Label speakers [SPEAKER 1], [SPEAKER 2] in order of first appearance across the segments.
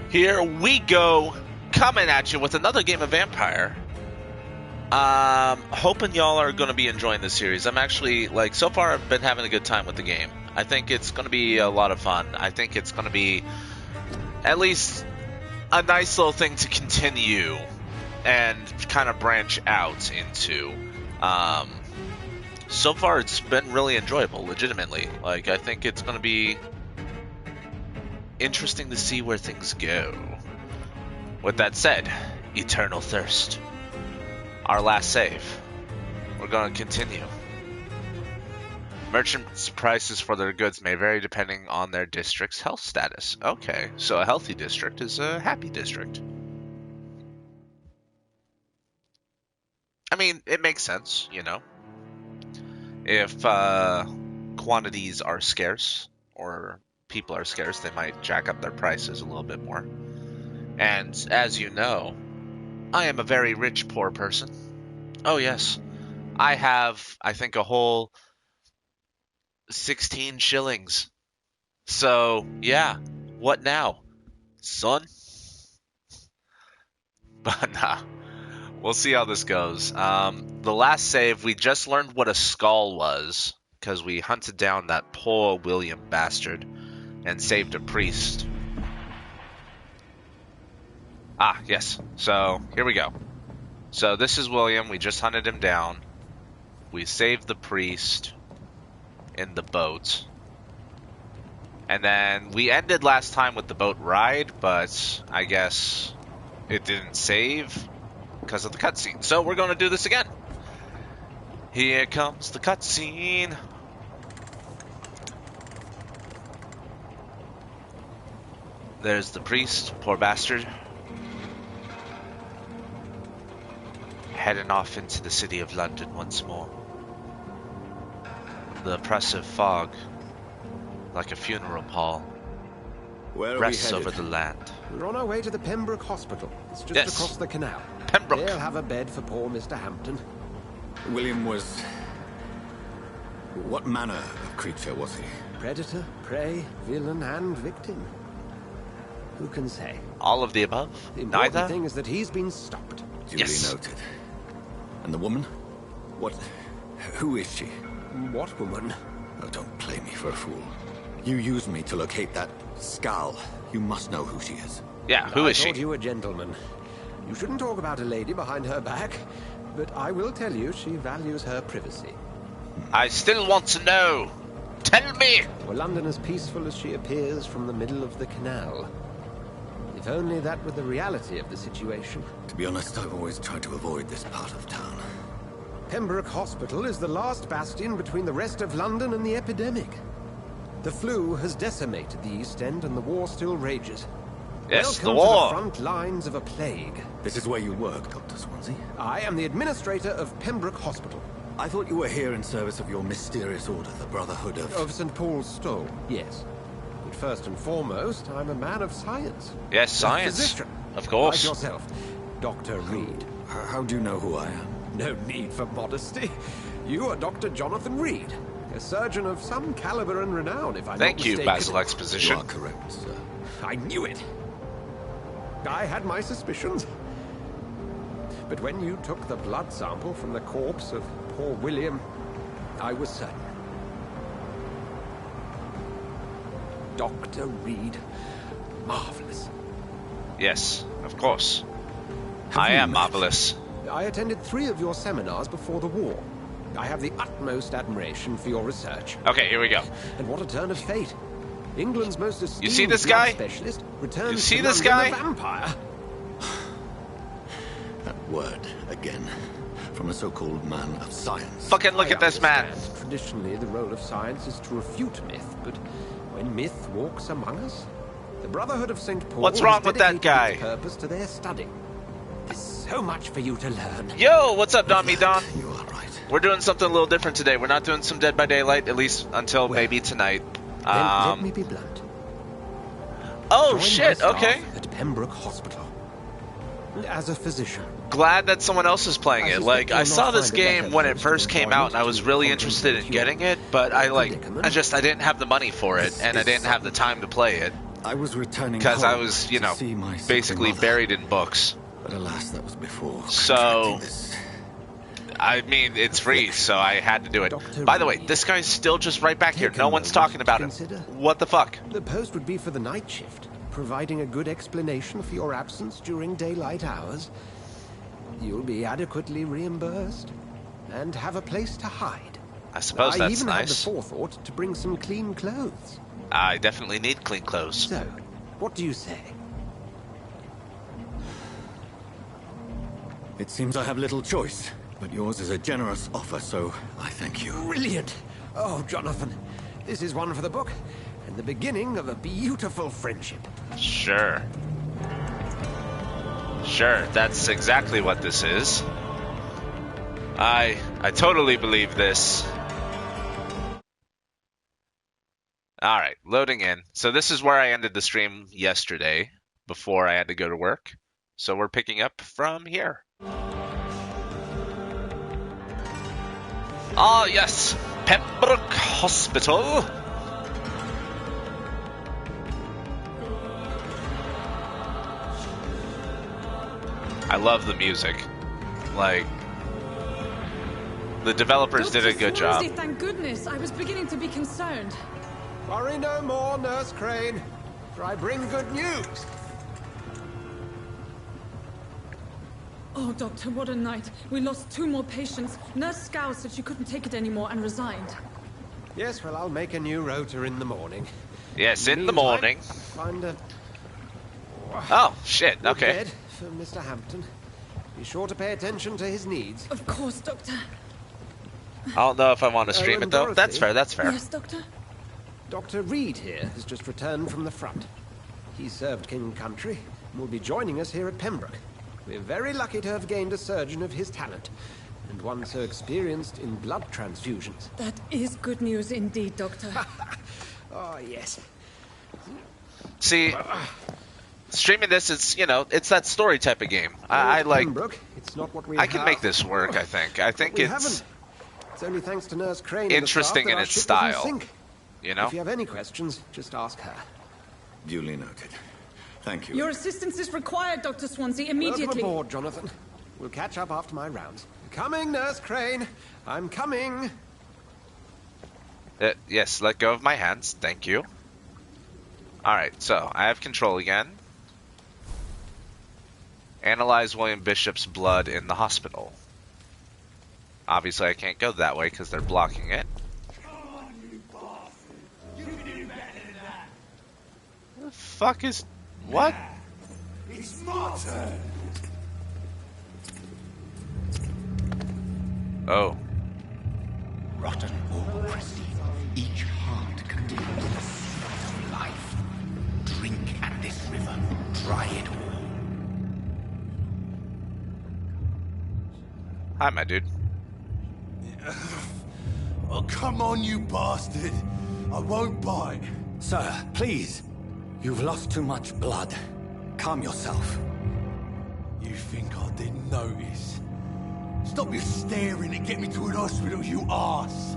[SPEAKER 1] Here we go, coming at you with another game of Vampyr. Hoping y'all are going to be enjoying this series. I'm actually, like, so far I've been having a good time with the game. I think it's going to be a lot of fun. I think it's going to be at least a nice little thing to continue and kind of branch out into. So far it's been really enjoyable, legitimately. Like, I think it's going to be interesting to see where things go. With that said, Eternal Thirst. Our last save. We're going to continue. Merchants' prices for their goods may vary depending on their district's health status. Okay, so a healthy district is a happy district. I mean, it makes sense, you know. If quantities are scarce, or people are scarce, they might jack up their prices a little bit more. And as you know, I am a very rich poor person. Oh yes, I have, I think, a whole 16 shillings. So yeah, what now, son? But nah, we'll see how this goes. The last save, we just learned what a skull was, because we hunted down that poor William bastard and saved a priest. Ah, yes. So, here we go. So, this is William. We just hunted him down. We saved the priest in the boat. And then we ended last time with the boat ride, but I guess it didn't save because of the cutscene. So, we're going to do this again. Here comes the cutscene. There's the priest, poor bastard. Heading off into the city of London once more. The oppressive fog, like a funeral pall, rests over the land.
[SPEAKER 2] We're on our way to the Pembroke Hospital. It's just across the canal.
[SPEAKER 1] Pembroke.
[SPEAKER 2] They'll have a bed for poor Mr. Hampton.
[SPEAKER 3] William was... What manner of creature was he?
[SPEAKER 2] Predator, prey, villain, and victim. Who can say?
[SPEAKER 1] All of the above?
[SPEAKER 2] The important
[SPEAKER 1] Neither?
[SPEAKER 2] thing is that he's been stopped.
[SPEAKER 3] Duly
[SPEAKER 1] Yes.
[SPEAKER 3] noted. And the woman? What... Who is she?
[SPEAKER 2] What woman?
[SPEAKER 3] Oh, don't play me for a fool. You used me to locate that skull. You must know who she is.
[SPEAKER 1] Yeah, who is
[SPEAKER 2] I
[SPEAKER 1] she?
[SPEAKER 2] thought you a gentleman. You shouldn't talk about a lady behind her back, but I will tell you she values her privacy.
[SPEAKER 1] I still want to know. Tell me!
[SPEAKER 2] Were London as peaceful as she appears from the middle of the canal? If only that were the reality of the situation.
[SPEAKER 3] To be honest, I've always tried to avoid this part of town.
[SPEAKER 2] Pembroke Hospital is the last bastion between the rest of London and the epidemic. The flu has decimated the East End and the war still rages.
[SPEAKER 1] Yes,
[SPEAKER 2] Welcome
[SPEAKER 1] the war.
[SPEAKER 2] to the front lines of a plague.
[SPEAKER 3] This is where you work, Dr. Swansea?
[SPEAKER 2] I am the administrator of Pembroke Hospital.
[SPEAKER 3] I thought you were here in service of your mysterious order, the Brotherhood of...
[SPEAKER 2] Of St. Paul's Stole, yes. But first and foremost, I'm a man of science.
[SPEAKER 1] Yes,
[SPEAKER 2] A
[SPEAKER 1] science.
[SPEAKER 2] physician.
[SPEAKER 1] Of course.
[SPEAKER 2] Like yourself, Dr. Reed.
[SPEAKER 3] How do you know who I am?
[SPEAKER 2] No need for modesty. You are Dr. Jonathan Reed, a surgeon of some caliber and renown, if I'm not
[SPEAKER 1] Thank you,
[SPEAKER 2] mistaken.
[SPEAKER 1] Basil Exposition.
[SPEAKER 3] You are correct, sir.
[SPEAKER 2] I knew it. I had my suspicions. But when you took the blood sample from the corpse of poor William, I was certain. Dr. Reed, marvelous.
[SPEAKER 1] Yes, of course.
[SPEAKER 3] Have
[SPEAKER 1] I
[SPEAKER 3] you
[SPEAKER 1] am
[SPEAKER 3] met?
[SPEAKER 1] marvelous.
[SPEAKER 2] I attended 3 of your seminars before the war. I have the utmost admiration for your research.
[SPEAKER 1] Okay, here we go.
[SPEAKER 2] And what a turn of fate. England's most esteemed
[SPEAKER 1] see this
[SPEAKER 2] blood
[SPEAKER 1] guy?
[SPEAKER 2] specialist returns
[SPEAKER 1] You see
[SPEAKER 2] to
[SPEAKER 1] this
[SPEAKER 2] London
[SPEAKER 1] guy?
[SPEAKER 2] a vampire.
[SPEAKER 3] That word, again. From a so-called man of science.
[SPEAKER 1] Fucking look
[SPEAKER 2] I
[SPEAKER 1] at this man.
[SPEAKER 2] understand. Traditionally, the role of science is to refute myth, but when myth walks among us, the Brotherhood of St. Paul
[SPEAKER 1] What's
[SPEAKER 2] has
[SPEAKER 1] wrong with that
[SPEAKER 2] dedicated
[SPEAKER 1] guy?
[SPEAKER 2] its purpose to their study. There's so much for you to learn.
[SPEAKER 1] Yo, what's up, Don Me Don?
[SPEAKER 3] You are right.
[SPEAKER 1] We're doing something a little different today. We're not doing some Dead by Daylight, at least until maybe tonight.
[SPEAKER 2] Then let me be blunt.
[SPEAKER 1] Oh,
[SPEAKER 2] Join
[SPEAKER 1] shit,
[SPEAKER 2] my staff
[SPEAKER 1] okay.
[SPEAKER 2] At Pembroke Hospital. As a physician.
[SPEAKER 1] Glad that someone else is playing
[SPEAKER 2] I
[SPEAKER 1] it.
[SPEAKER 2] suspect
[SPEAKER 1] Like, I
[SPEAKER 2] you'll
[SPEAKER 1] saw
[SPEAKER 2] not
[SPEAKER 1] this
[SPEAKER 2] find it
[SPEAKER 1] game
[SPEAKER 2] better
[SPEAKER 1] when
[SPEAKER 2] for
[SPEAKER 1] it
[SPEAKER 2] us
[SPEAKER 1] first
[SPEAKER 2] to
[SPEAKER 1] came out, and I was
[SPEAKER 2] employment
[SPEAKER 1] really
[SPEAKER 2] to
[SPEAKER 1] interested in
[SPEAKER 2] contemplate
[SPEAKER 1] getting it, but I
[SPEAKER 2] predicament.
[SPEAKER 1] didn't have the money for it, and I didn't have the time to play it.
[SPEAKER 3] I was returning
[SPEAKER 1] because I
[SPEAKER 3] home
[SPEAKER 1] was,
[SPEAKER 3] to see my sickly
[SPEAKER 1] basically
[SPEAKER 3] mother.
[SPEAKER 1] buried in books.
[SPEAKER 3] But alas, that was before
[SPEAKER 1] So,
[SPEAKER 3] contracting this.
[SPEAKER 1] I mean, it's free, so I had to do it.
[SPEAKER 2] Dr.
[SPEAKER 1] By the way,
[SPEAKER 2] Reed,
[SPEAKER 1] this guy's still just right back here.
[SPEAKER 2] take a
[SPEAKER 1] No one's
[SPEAKER 2] moment
[SPEAKER 1] talking
[SPEAKER 2] to
[SPEAKER 1] about him.
[SPEAKER 2] consider.
[SPEAKER 1] What the fuck?
[SPEAKER 2] The post would be for the night shift, providing a good explanation for your absence during daylight hours. You'll be adequately reimbursed and have a place to hide.
[SPEAKER 1] I suppose
[SPEAKER 2] I
[SPEAKER 1] that's
[SPEAKER 2] even had the
[SPEAKER 1] nice.
[SPEAKER 2] forethought to bring some clean clothes.
[SPEAKER 1] I definitely need clean clothes.
[SPEAKER 2] So, what do you say?
[SPEAKER 3] It seems I have little choice, but yours is a generous offer, so I thank you.
[SPEAKER 2] Brilliant! Oh, Jonathan, this is one for the book, and the beginning of a beautiful friendship.
[SPEAKER 1] Sure. Sure, that's exactly what this is. I totally believe this. Alright, loading in. So this is where I ended the stream yesterday, before I had to go to work. So we're picking up from here. Ah, yes! Pembroke Hospital! I love the music. Like, the developers did a good job.
[SPEAKER 4] Swansea, thank goodness. I was beginning to be concerned.
[SPEAKER 2] Worry no more, Nurse Crane, for I bring good news.
[SPEAKER 4] Oh, Doctor, what a night. We lost 2 more patients. Nurse Scow said she couldn't take it anymore and resigned.
[SPEAKER 2] Yes, well, I'll make a new rota in the morning.
[SPEAKER 1] Yes, in the
[SPEAKER 2] Meantime,
[SPEAKER 1] morning.
[SPEAKER 2] Find a
[SPEAKER 1] Oh, shit,
[SPEAKER 2] good
[SPEAKER 1] okay.
[SPEAKER 2] bed for Mr. Hampton. Be sure to pay attention to his needs.
[SPEAKER 4] Of course, Doctor.
[SPEAKER 1] I don't know if I want to stream
[SPEAKER 2] and
[SPEAKER 1] it, though.
[SPEAKER 2] Dorothy?
[SPEAKER 1] That's fair, that's fair.
[SPEAKER 4] Yes, Doctor?
[SPEAKER 2] Dr. Reed here has just returned from the front. He served King and Country and will be joining us here at Pembroke. We're very lucky to have gained a surgeon of his talent, and one so experienced in blood transfusions.
[SPEAKER 4] That is good news indeed, Doctor.
[SPEAKER 2] Oh, yes.
[SPEAKER 1] See, streaming this is, it's that story type of game. I like...
[SPEAKER 2] Pembroke, it's not what we
[SPEAKER 1] I can
[SPEAKER 2] have.
[SPEAKER 1] make this work, I think. I think
[SPEAKER 2] We
[SPEAKER 1] it's,
[SPEAKER 2] haven't. It's only thanks to Nurse Crane
[SPEAKER 1] interesting
[SPEAKER 2] and
[SPEAKER 1] in
[SPEAKER 2] the
[SPEAKER 1] its
[SPEAKER 2] staff that our ship
[SPEAKER 1] style.
[SPEAKER 2] doesn't sink.
[SPEAKER 1] you know?
[SPEAKER 2] If you have any questions, just ask her.
[SPEAKER 3] Duly noted. Thank you.
[SPEAKER 4] Your assistance is required, Dr. Swansea,
[SPEAKER 2] Welcome
[SPEAKER 4] immediately.
[SPEAKER 2] aboard, Jonathan. We'll catch up after my rounds. Coming, Nurse Crane. I'm coming.
[SPEAKER 1] Yes, let go of my hands. Thank you. Alright, so I have control again. Analyze William Bishop's blood in the hospital. Obviously, I can't go that way because they're blocking it. The fuck is... What?
[SPEAKER 5] It's my turn.
[SPEAKER 1] Oh.
[SPEAKER 5] Rotten or pristine, each heart contains the sweat of life. Drink at this river, try it all.
[SPEAKER 1] Hi, my dude.
[SPEAKER 5] Oh, come on, you bastard. I won't bite.
[SPEAKER 3] Sir, please. You've lost too much blood. Calm yourself.
[SPEAKER 5] You think I didn't notice? Stop your staring and get me to an hospital, you arse.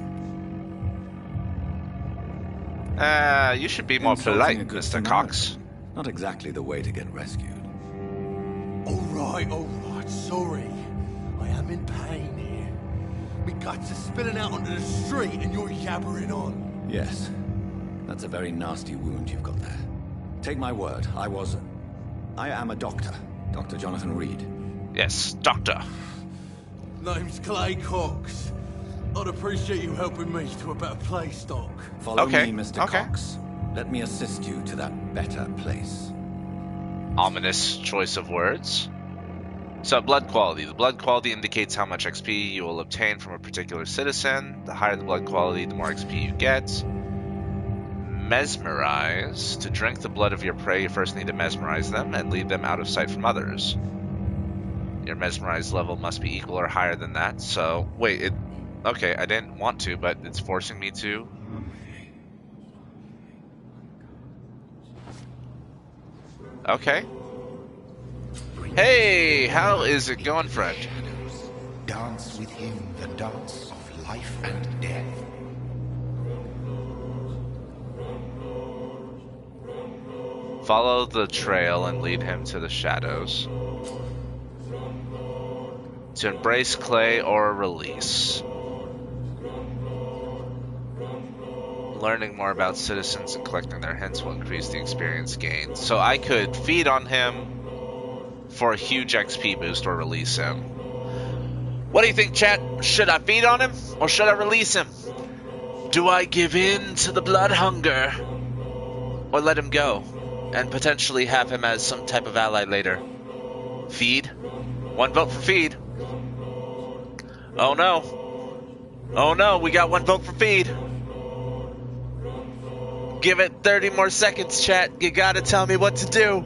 [SPEAKER 1] You should be more
[SPEAKER 3] Insulting
[SPEAKER 1] polite,
[SPEAKER 3] a good
[SPEAKER 1] Mr.
[SPEAKER 3] Samaritan.
[SPEAKER 1] Cox.
[SPEAKER 3] Not exactly the way to get rescued.
[SPEAKER 5] All right, sorry. I am in pain here. My guts are spilling out onto the street and you're yabbering on.
[SPEAKER 3] Yes. That's a very nasty wound you've got there. Take my word, I am a doctor. Dr. Jonathan Reed.
[SPEAKER 1] Yes, doctor.
[SPEAKER 5] Name's Clay Cox. I'd appreciate you helping me to a better place, Doc.
[SPEAKER 3] Follow
[SPEAKER 1] Okay,
[SPEAKER 3] me, Mr.
[SPEAKER 1] okay.
[SPEAKER 3] Cox. Let me assist you to that better place.
[SPEAKER 1] Ominous choice of words. So, blood quality. The blood quality indicates how much XP you will obtain from a particular citizen. The higher the blood quality, the more XP you get. Mesmerize. To drink the blood of your prey, you first need to mesmerize them and lead them out of sight from others. Your mesmerized level must be equal or higher than that. So, wait, okay, I didn't want to, but it's forcing me to. Okay. Hey, how is it going, friend?
[SPEAKER 5] Dance with him the dance of life and death.
[SPEAKER 1] Follow the trail and lead him to the shadows. To embrace clay or release. Learning more about citizens and collecting their hints will increase the experience gained. So I could feed on him for a huge XP boost or release him. What do you think, chat? Should I feed on him or should I release him? Do I give in to the blood hunger or let him go and potentially have him as some type of ally later? Feed? 1 vote for feed. Oh no. Oh no, we got 1 vote for feed. Give it 30 more seconds, chat. You gotta tell me what to do.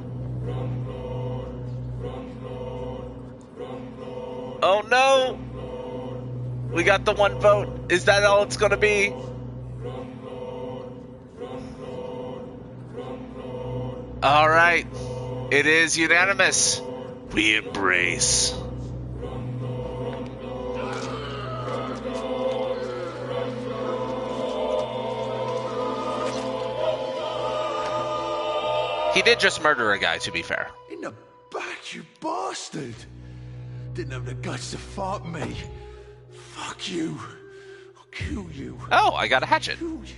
[SPEAKER 1] Oh no! We got the 1 vote. Is that all it's gonna be? Alright. It is unanimous. We embrace. He did just murder a guy, to be fair.
[SPEAKER 5] In the back, you bastard! Didn't have the guts to fuck me. Fuck you. I'll kill you.
[SPEAKER 1] Oh, I got a hatchet.
[SPEAKER 5] Kill you.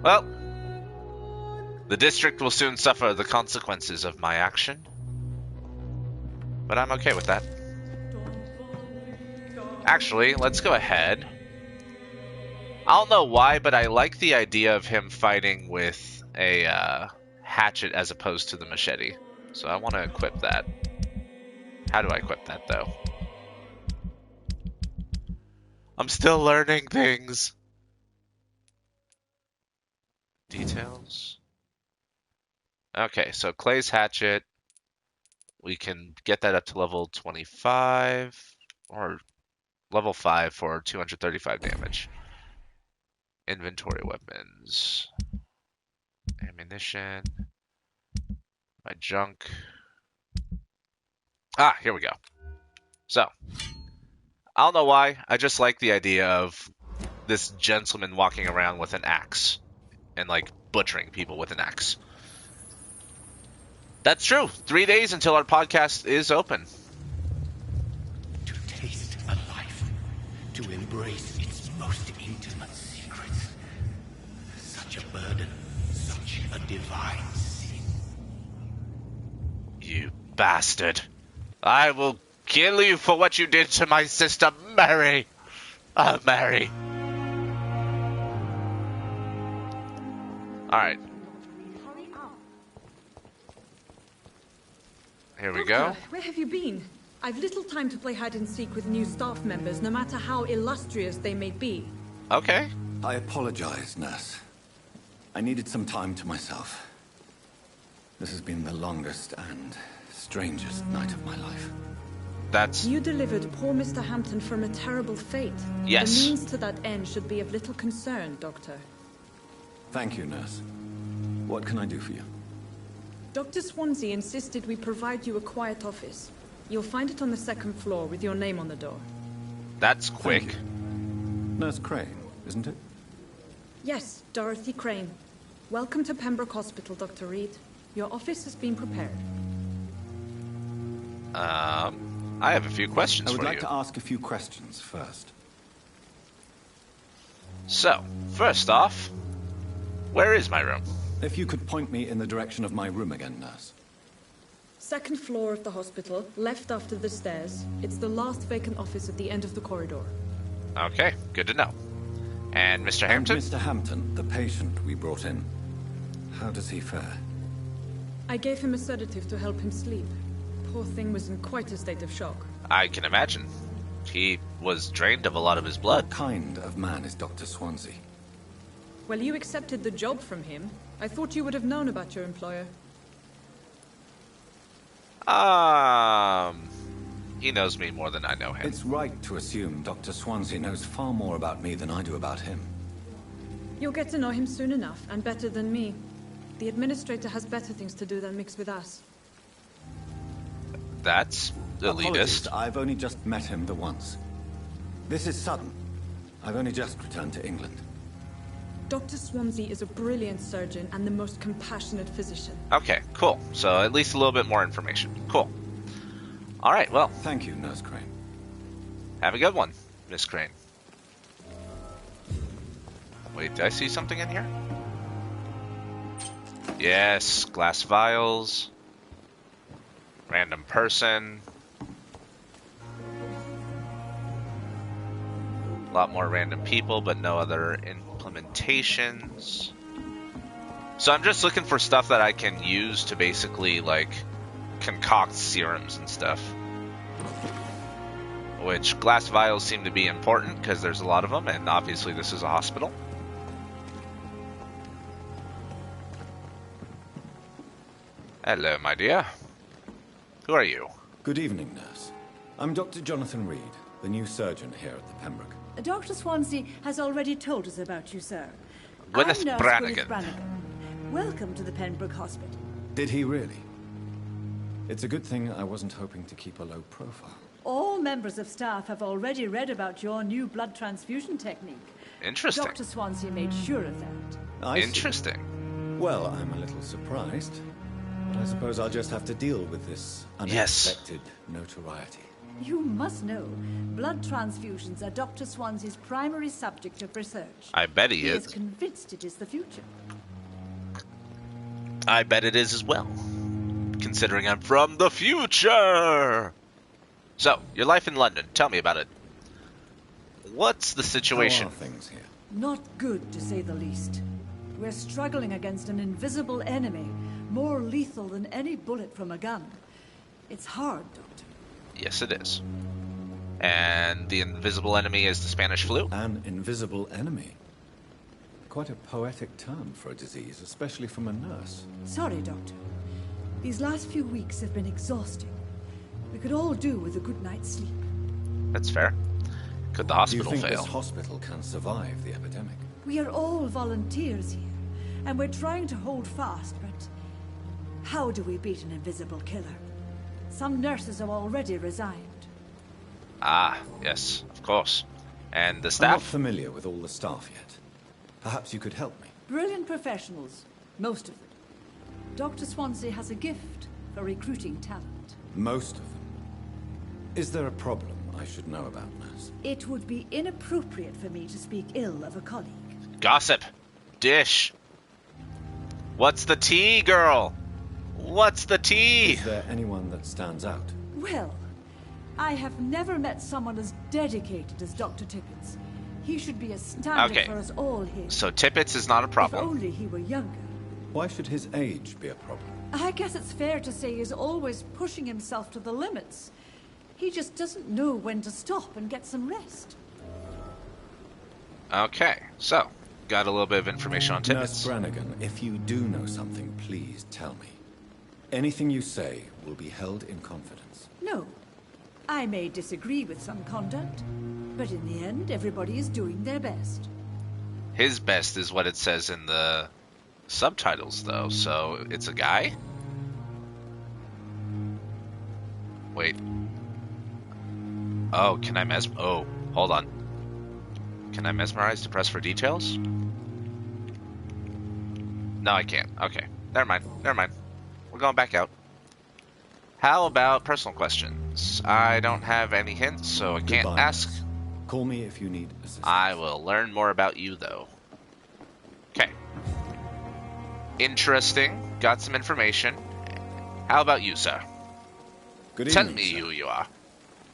[SPEAKER 1] Well, the district will soon suffer the consequences of my action. But I'm okay with that. Actually, let's go ahead. I don't know why, but I like the idea of him fighting with a hatchet as opposed to the machete. So I want to equip that. How do I equip that, though? I'm still learning things. Details. Okay, so Clay's hatchet. We can get that up to level 25 or level 5 for 235 damage. Inventory weapons. Ammunition. My junk. Ah, here we go. So, I don't know why. I just like the idea of this gentleman walking around with an axe and, like, butchering people with an axe. That's true. 3 days until our podcast is open.
[SPEAKER 5] To taste a life, to embrace its most intimate secrets. Such a burden, such a divine sin.
[SPEAKER 1] You bastard. I will kill you for what you did to my sister, Mary. Oh, Mary. Alright. Here we go.
[SPEAKER 4] Doctor, where have you been? I've little time to play hide and seek with new staff members, no matter how illustrious they may be.
[SPEAKER 1] Okay.
[SPEAKER 3] I apologize, nurse. I needed some time to myself. This has been the longest and strangest night of my life.
[SPEAKER 1] That's...
[SPEAKER 4] You delivered poor Mr. Hampton from a terrible fate.
[SPEAKER 1] Yes.
[SPEAKER 4] The means to that end should be of little concern, Doctor.
[SPEAKER 3] Thank you, nurse. What can I do for you?
[SPEAKER 4] Dr. Swansea insisted we provide you a quiet office. You'll find it on the 2nd floor with your name on the door.
[SPEAKER 1] That's quick.
[SPEAKER 3] Thank you. Nurse Crane, isn't it?
[SPEAKER 4] Yes, Dorothy Crane. Welcome to Pembroke Hospital, Dr. Reed. Your office has been prepared.
[SPEAKER 1] I have a few questions
[SPEAKER 3] I would
[SPEAKER 1] for
[SPEAKER 3] like
[SPEAKER 1] you.
[SPEAKER 3] to ask a few questions first.
[SPEAKER 1] So, first off, where is my room?
[SPEAKER 3] If you could point me in the direction of my room again, nurse.
[SPEAKER 4] 2nd floor of the hospital, left after the stairs. It's the last vacant office at the end of the corridor.
[SPEAKER 1] Okay, good to know. And Mr. Hampton?
[SPEAKER 3] And Mr. Hampton, the patient we brought in. How does he fare?
[SPEAKER 4] I gave him a sedative to help him sleep. Poor thing was in quite a state of shock.
[SPEAKER 1] I can imagine. He was drained of a lot of his blood.
[SPEAKER 3] What kind of man is Dr. Swansea?
[SPEAKER 4] Well, you accepted the job from him. I thought you would have known about your employer.
[SPEAKER 1] He knows me more than I know him.
[SPEAKER 3] It's right to assume Dr. Swansea knows far more about me than I do about him.
[SPEAKER 4] You'll get to know him soon enough, and better than me. The administrator has better things to do than mix with us.
[SPEAKER 1] That's
[SPEAKER 3] Apologies,
[SPEAKER 1] elitist.
[SPEAKER 3] I've only just met him the once. This is sudden. I've only just returned to England.
[SPEAKER 4] Dr. Swansea is a brilliant surgeon and the most compassionate physician.
[SPEAKER 1] Okay, cool. So at least a little bit more information. Cool. All right, well,
[SPEAKER 3] Thank you, Nurse Crane.
[SPEAKER 1] have a good one, Miss Crane. Wait, did I see something in here? Yes, glass vials. Random person. A lot more random people, but no other implementations. So I'm just looking for stuff that I can use to basically, like, concoct serums and stuff. Which glass vials seem to be important because there's a lot of them, and obviously this is a hospital. Hello, my dear. Who are you?
[SPEAKER 3] Good evening, nurse. I'm Dr. Jonathan Reed, the new surgeon here at the Pembroke.
[SPEAKER 6] Dr. Swansea has already told us about you, sir.
[SPEAKER 1] Gwyneth
[SPEAKER 6] I'm Nurse
[SPEAKER 1] Brannigan.
[SPEAKER 6] Gwyneth Brannigan. Welcome to the Pembroke Hospital.
[SPEAKER 3] Did he really? It's a good thing I wasn't hoping to keep a low profile.
[SPEAKER 6] All members of staff have already read about your new blood transfusion technique.
[SPEAKER 1] Interesting.
[SPEAKER 6] Dr. Swansea made sure of that.
[SPEAKER 3] I see.
[SPEAKER 1] Interesting.
[SPEAKER 3] Well, I'm a little surprised. But I suppose I'll just have to deal with this
[SPEAKER 1] Yes.
[SPEAKER 3] unexpected notoriety.
[SPEAKER 6] You must know, blood transfusions are Dr. Swansea's primary subject of research.
[SPEAKER 1] I bet he
[SPEAKER 6] He is
[SPEAKER 1] is.
[SPEAKER 6] convinced it is the future.
[SPEAKER 1] I bet it is as well. Considering I'm from the future! So, your life in London. Tell me about it. What's the situation?
[SPEAKER 3] How are things here?
[SPEAKER 6] Not good, to say the least. We're struggling against an invisible enemy, more lethal than any bullet from a gun. It's hard, Doctor.
[SPEAKER 1] Yes, it is. And the invisible enemy is the Spanish flu?
[SPEAKER 3] An invisible enemy. Quite a poetic term for a disease, especially from a nurse.
[SPEAKER 6] Sorry, Doctor. These last few weeks have been exhausting. We could all do with a good night's sleep.
[SPEAKER 1] That's fair. Could the
[SPEAKER 3] Do you
[SPEAKER 1] hospital
[SPEAKER 3] think
[SPEAKER 1] fail?
[SPEAKER 3] this hospital can survive the epidemic?
[SPEAKER 6] We are all volunteers here, and we're trying to hold fast, but how do we beat an invisible killer? Some nurses have already resigned.
[SPEAKER 1] Ah, yes, of course. And the
[SPEAKER 3] I'm not
[SPEAKER 1] staff?
[SPEAKER 3] familiar with all the staff yet. Perhaps you could help me.
[SPEAKER 6] Brilliant professionals, most of them. Dr. Swansea has a gift for recruiting talent.
[SPEAKER 3] Most of them. Is there a problem I should know about, nurse?
[SPEAKER 6] It would be inappropriate for me to speak ill of a colleague.
[SPEAKER 1] Gossip. Dish. What's the tea, girl? What's the tea?
[SPEAKER 3] Is there anyone that stands out?
[SPEAKER 6] Well, I have never met someone as dedicated as Dr. Tippett. He should be a standard
[SPEAKER 1] Okay.
[SPEAKER 6] for us all here.
[SPEAKER 1] So Tippets is not a
[SPEAKER 6] If
[SPEAKER 1] problem.
[SPEAKER 6] only he were younger.
[SPEAKER 3] Why should his age be a problem?
[SPEAKER 6] I guess it's fair to say he's always pushing himself to the limits. He just doesn't know when to stop and get some rest.
[SPEAKER 1] Okay, so got a little bit of information on
[SPEAKER 3] Nurse
[SPEAKER 1] Tippets.
[SPEAKER 3] Brannigan, if you do know something, please tell me. Anything you say will be held in confidence.
[SPEAKER 6] No, I may disagree with some conduct, but in the end, everybody is doing their best.
[SPEAKER 1] His best is what it says in the subtitles, though, so it's a guy? Wait. Oh, can I Oh, hold on. Can I mesmerize to press for details? No, I can't. Okay. Never mind. Never mind. We're going back out. How about personal questions? I don't have any hints, so I can't
[SPEAKER 3] Goodbye,
[SPEAKER 1] ask.
[SPEAKER 3] nurse. Call me if you need assistance.
[SPEAKER 1] I will learn more about you, though. Okay. Interesting. Got some information. How about you, sir?
[SPEAKER 3] Good
[SPEAKER 1] Tell
[SPEAKER 3] evening,
[SPEAKER 1] me
[SPEAKER 3] sir.
[SPEAKER 1] who you are.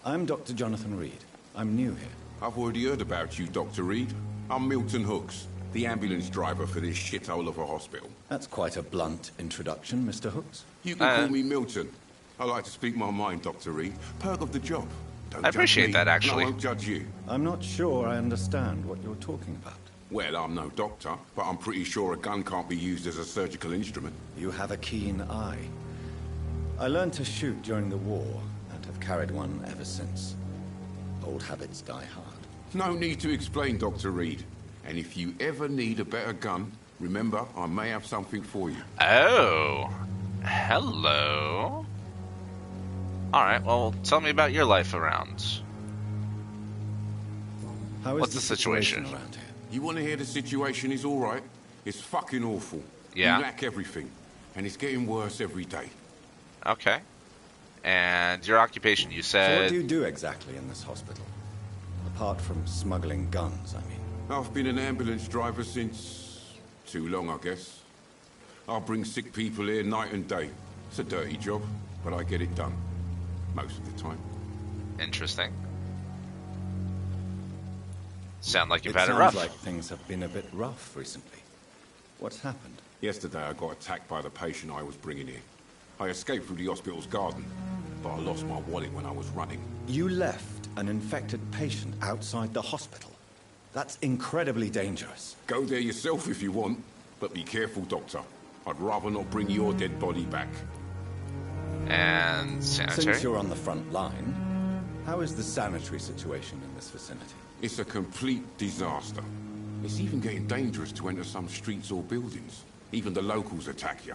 [SPEAKER 3] I'm Dr. Jonathan Reed. I'm new here.
[SPEAKER 7] I've already heard about you, Dr. Reed. I'm Milton Hooks, the ambulance driver for this shithole of a hospital.
[SPEAKER 3] That's quite a blunt introduction, Mr. Hooks.
[SPEAKER 7] You can call me Milton. I like to speak my mind, Dr. Reed. Perk of the job. Don't
[SPEAKER 1] I
[SPEAKER 7] judge
[SPEAKER 1] appreciate
[SPEAKER 7] me,
[SPEAKER 1] that,
[SPEAKER 7] and
[SPEAKER 1] actually.
[SPEAKER 7] I won't judge you.
[SPEAKER 3] I'm not sure I understand what you're talking about.
[SPEAKER 7] Well, I'm no doctor, but I'm pretty sure a gun can't be used as a surgical instrument.
[SPEAKER 3] You have a keen eye. I learned to shoot during the war and have carried one ever since. Old habits die hard.
[SPEAKER 7] No need to explain, Dr. Reed. And if you ever need a better gun, remember, I may have something for you.
[SPEAKER 1] Oh. Hello. Alright, well, tell me about your life around.
[SPEAKER 3] How is
[SPEAKER 1] What's the situation?
[SPEAKER 3] around here?
[SPEAKER 7] You want to hear the situation is all right? It's fucking awful.
[SPEAKER 1] Yeah.
[SPEAKER 7] You lack everything, and it's getting worse every day.
[SPEAKER 1] Okay. And your occupation, you
[SPEAKER 3] So what
[SPEAKER 1] said...
[SPEAKER 3] do you do exactly in this hospital? Apart from smuggling guns, I mean.
[SPEAKER 7] I've been an ambulance driver since... too long, I guess. I bring sick people here night and day. It's a dirty job, but I get it done. Most of the time.
[SPEAKER 1] Interesting. Sound like you've
[SPEAKER 3] It
[SPEAKER 1] had it
[SPEAKER 3] sounds
[SPEAKER 1] rough.
[SPEAKER 3] like things have been a bit rough recently. What's happened?
[SPEAKER 7] Yesterday I got attacked by the patient I was bringing here. I escaped through the hospital's garden, but I lost my wallet when I was running.
[SPEAKER 3] You left an infected patient outside the hospital. That's incredibly dangerous.
[SPEAKER 7] Go there yourself if you want, but be careful, Doctor. I'd rather not bring your dead body back.
[SPEAKER 1] And sanitary?
[SPEAKER 3] Since you're on the front line, how is the sanitary situation in this vicinity?
[SPEAKER 7] It's a complete disaster. It's even getting dangerous to enter some streets or buildings. Even the locals attack you.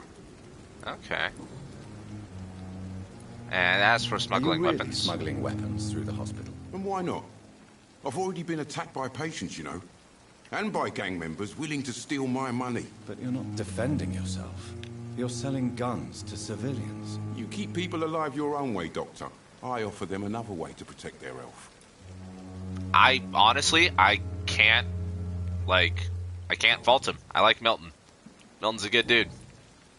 [SPEAKER 1] Okay. And as for smuggling
[SPEAKER 3] Are you really
[SPEAKER 1] weapons...
[SPEAKER 3] smuggling weapons through the hospital?
[SPEAKER 7] And why not? I've already been attacked by patients, you know. And by gang members willing to steal my money.
[SPEAKER 3] But you're not defending yourself. You're selling guns to civilians.
[SPEAKER 7] You keep people alive your own way, Doctor. I offer them another way to protect their health.
[SPEAKER 1] Honestly, I can't fault him. I like Milton. Milton's a good dude.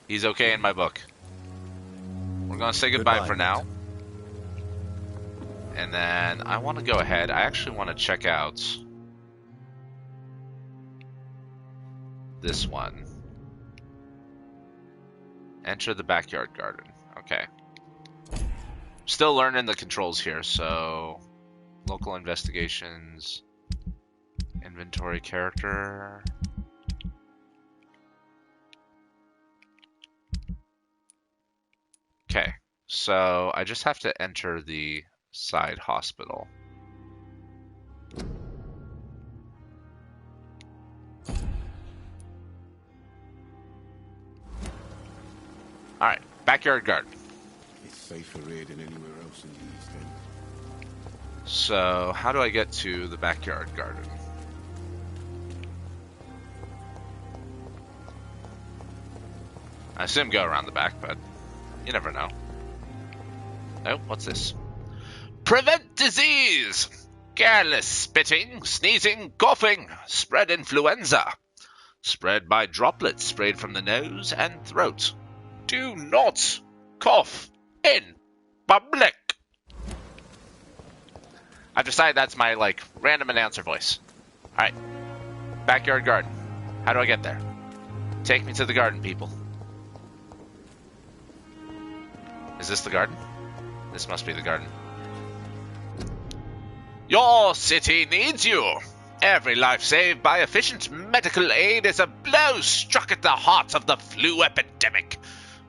[SPEAKER 1] He's okay in my book. We're gonna say goodbye for now. And then I want to go ahead. I actually want to check out this one. Enter the backyard garden. Okay. Still learning the controls here, so local investigations, inventory character. Okay, so I just have to enter the side hospital. Alright, backyard garden.
[SPEAKER 7] It's safer here than anywhere else in the East End.
[SPEAKER 1] So, how do I get to the backyard garden? I assume go around the back, but you never know. Oh, what's this? Prevent disease! Careless spitting, sneezing, coughing, spread influenza. Spread by droplets sprayed from the nose and throat. Do not cough in public. I've decided that's my, random announcer voice. Alright. Backyard garden. How do I get there? Take me to the garden, people. Is this the garden? This must be the garden. Your city needs you. Every life saved by efficient medical aid is a blow struck at the heart of the flu epidemic.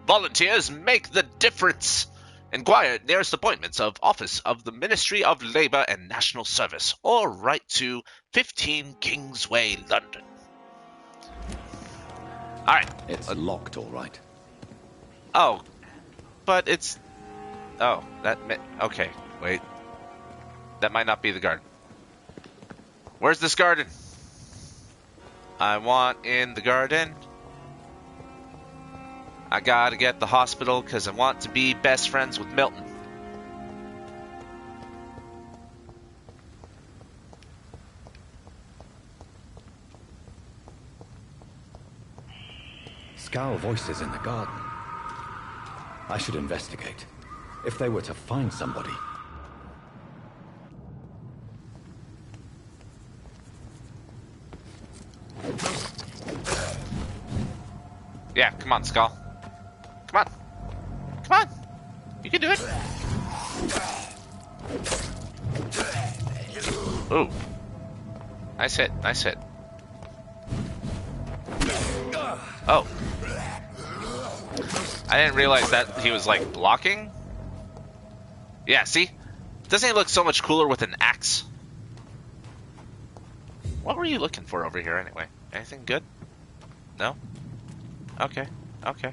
[SPEAKER 1] Volunteers make the difference. Inquire at nearest appointments of Office of the Ministry of Labour and National Service, or write to 15 Kingsway, London. Alright.
[SPEAKER 3] It's locked, all right.
[SPEAKER 1] Oh. But it's... Oh, okay, wait. That might not be the garden. Where's this garden? I want in the garden. I gotta get the hospital because I want to be best friends with Milton.
[SPEAKER 3] Scowl voices in the garden. I should investigate. If they were to find somebody.
[SPEAKER 1] Yeah, come on, Skull. Come on. Come on. You can do it. Ooh. Nice hit. Nice hit. Oh. I didn't realize that he was, blocking. Yeah, see? Doesn't he look so much cooler with an axe? What were you looking for over here, anyway? Anything good? No? Okay. Okay.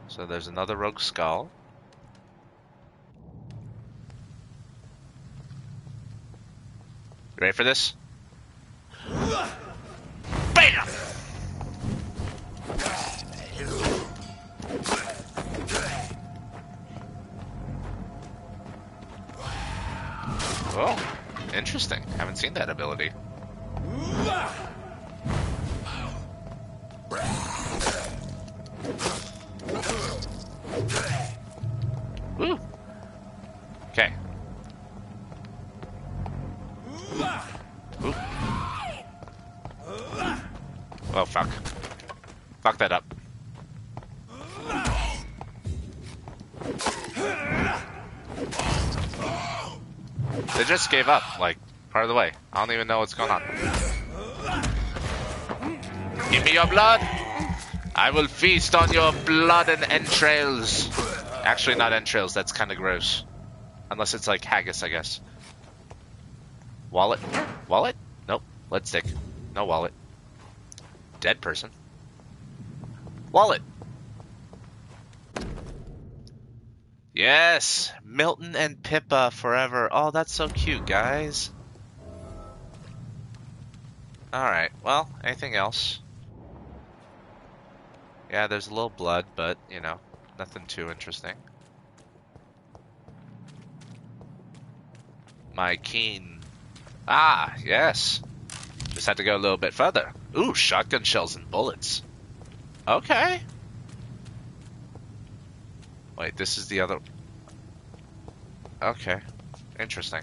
[SPEAKER 1] So there's another rogue skull. You ready for this? Bam! Oh, interesting. Haven't seen that ability. Woo. Okay. Ooh. Oh, fuck. Fuck that up. They just gave up, like, part of the way. I don't even know what's going on. Give me your blood! I will feast on your blood and entrails. Actually, not entrails, that's kind of gross. Unless it's like haggis, I guess. Wallet? Wallet? Nope. Lead stick. No wallet. Dead person. Wallet! Yes! Milton and Pippa forever. Oh, that's so cute, guys. Alright, well, anything else? Yeah, there's a little blood, but, you know, nothing too interesting. My keen. Ah, yes. Just had to go a little bit further. Ooh, shotgun shells and bullets. Okay. Wait, this is the other... Okay. Interesting.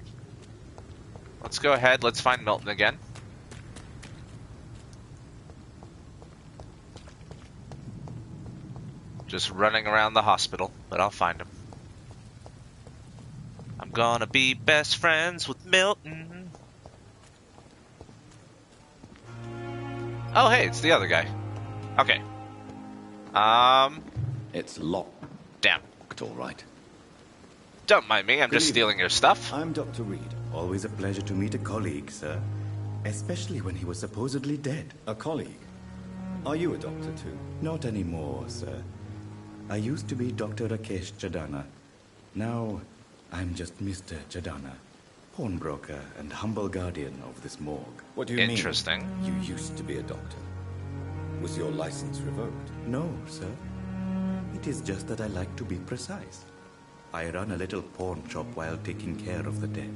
[SPEAKER 1] Let's go ahead. Let's find Milton again. Just running around the hospital, but I'll find him. I'm gonna be best friends with Milton. Oh, hey, it's the other guy. Okay.
[SPEAKER 3] It's locked,
[SPEAKER 1] Damn.
[SPEAKER 3] all right.
[SPEAKER 1] Don't mind me, I'm
[SPEAKER 8] Good
[SPEAKER 1] just
[SPEAKER 8] evening.
[SPEAKER 1] stealing your stuff.
[SPEAKER 8] I'm Dr. Reed. Always a pleasure to meet a colleague, sir. Especially when he was supposedly dead.
[SPEAKER 3] A colleague? Are you a doctor too?
[SPEAKER 8] Not anymore, sir. I used to be Dr. Rakesh Chadana. Now, I'm just Mr. Chadana, pawnbroker and humble guardian of this morgue.
[SPEAKER 3] What do you
[SPEAKER 1] Interesting.
[SPEAKER 3] mean? You used to be a doctor. Was your license revoked?
[SPEAKER 8] No, sir. It is just that I like to be precise. I run a little pawn shop while taking care of the dead.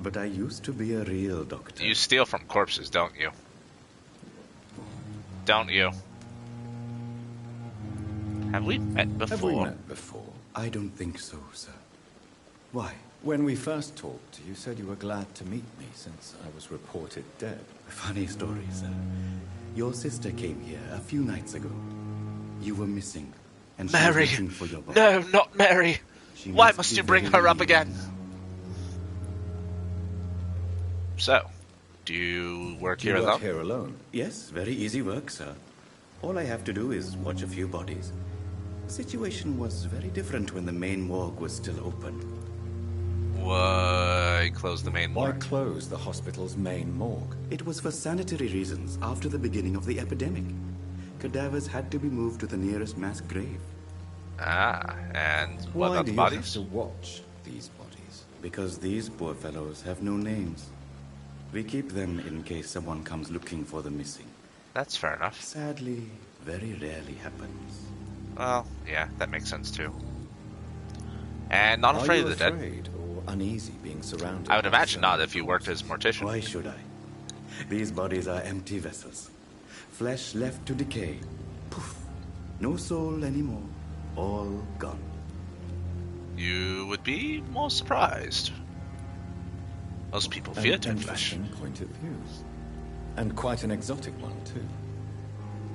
[SPEAKER 8] But I used to be a real doctor.
[SPEAKER 1] You steal from corpses, don't you? Don't you? Have we met before?
[SPEAKER 3] Have we met before?
[SPEAKER 8] I don't think so, sir. Why?
[SPEAKER 3] When we first talked, you said you were glad to meet me since I was reported dead.
[SPEAKER 8] Funny story, sir. Your sister came here a few nights ago. You were missing, and she was
[SPEAKER 1] Mary!
[SPEAKER 8] looking for your body.
[SPEAKER 1] No, not Mary!
[SPEAKER 8] She
[SPEAKER 1] Why
[SPEAKER 8] must
[SPEAKER 1] must
[SPEAKER 8] be
[SPEAKER 1] you bring
[SPEAKER 8] very
[SPEAKER 1] her up
[SPEAKER 8] ill
[SPEAKER 1] again?
[SPEAKER 8] now.
[SPEAKER 1] So, do you work
[SPEAKER 3] Do you
[SPEAKER 1] here
[SPEAKER 3] work
[SPEAKER 1] alone?
[SPEAKER 3] here alone?
[SPEAKER 8] Yes, very easy work, sir. All I have to do is watch a few bodies. The situation was very different when the main morgue was still open.
[SPEAKER 1] Why close the main
[SPEAKER 3] Why
[SPEAKER 1] morgue?
[SPEAKER 3] close the hospital's main morgue?
[SPEAKER 8] It was for sanitary reasons after the beginning of the epidemic. Cadavers had to be moved to the nearest mass grave.
[SPEAKER 1] Ah, and what
[SPEAKER 3] Why
[SPEAKER 1] about
[SPEAKER 3] do
[SPEAKER 1] the
[SPEAKER 3] you have
[SPEAKER 1] bodies?
[SPEAKER 3] to watch these bodies?
[SPEAKER 8] Because these poor fellows have no names. We keep them in case someone comes looking for the missing.
[SPEAKER 1] That's fair enough.
[SPEAKER 8] Sadly, very rarely happens.
[SPEAKER 1] Well, yeah, that makes sense too. And not
[SPEAKER 3] Are
[SPEAKER 1] afraid
[SPEAKER 3] you
[SPEAKER 1] of the dead?
[SPEAKER 3] afraid or uneasy being surrounded?
[SPEAKER 1] I would
[SPEAKER 3] by
[SPEAKER 1] imagine
[SPEAKER 3] so
[SPEAKER 1] not
[SPEAKER 3] many
[SPEAKER 1] if you worked as a mortician.
[SPEAKER 8] Why should I? These bodies are empty vessels. Flesh left to decay. Poof. No soul anymore. All gone.
[SPEAKER 1] You would be more surprised. Most people fear
[SPEAKER 3] An
[SPEAKER 1] dead flesh.
[SPEAKER 3] interesting point of view. And quite an exotic one, too.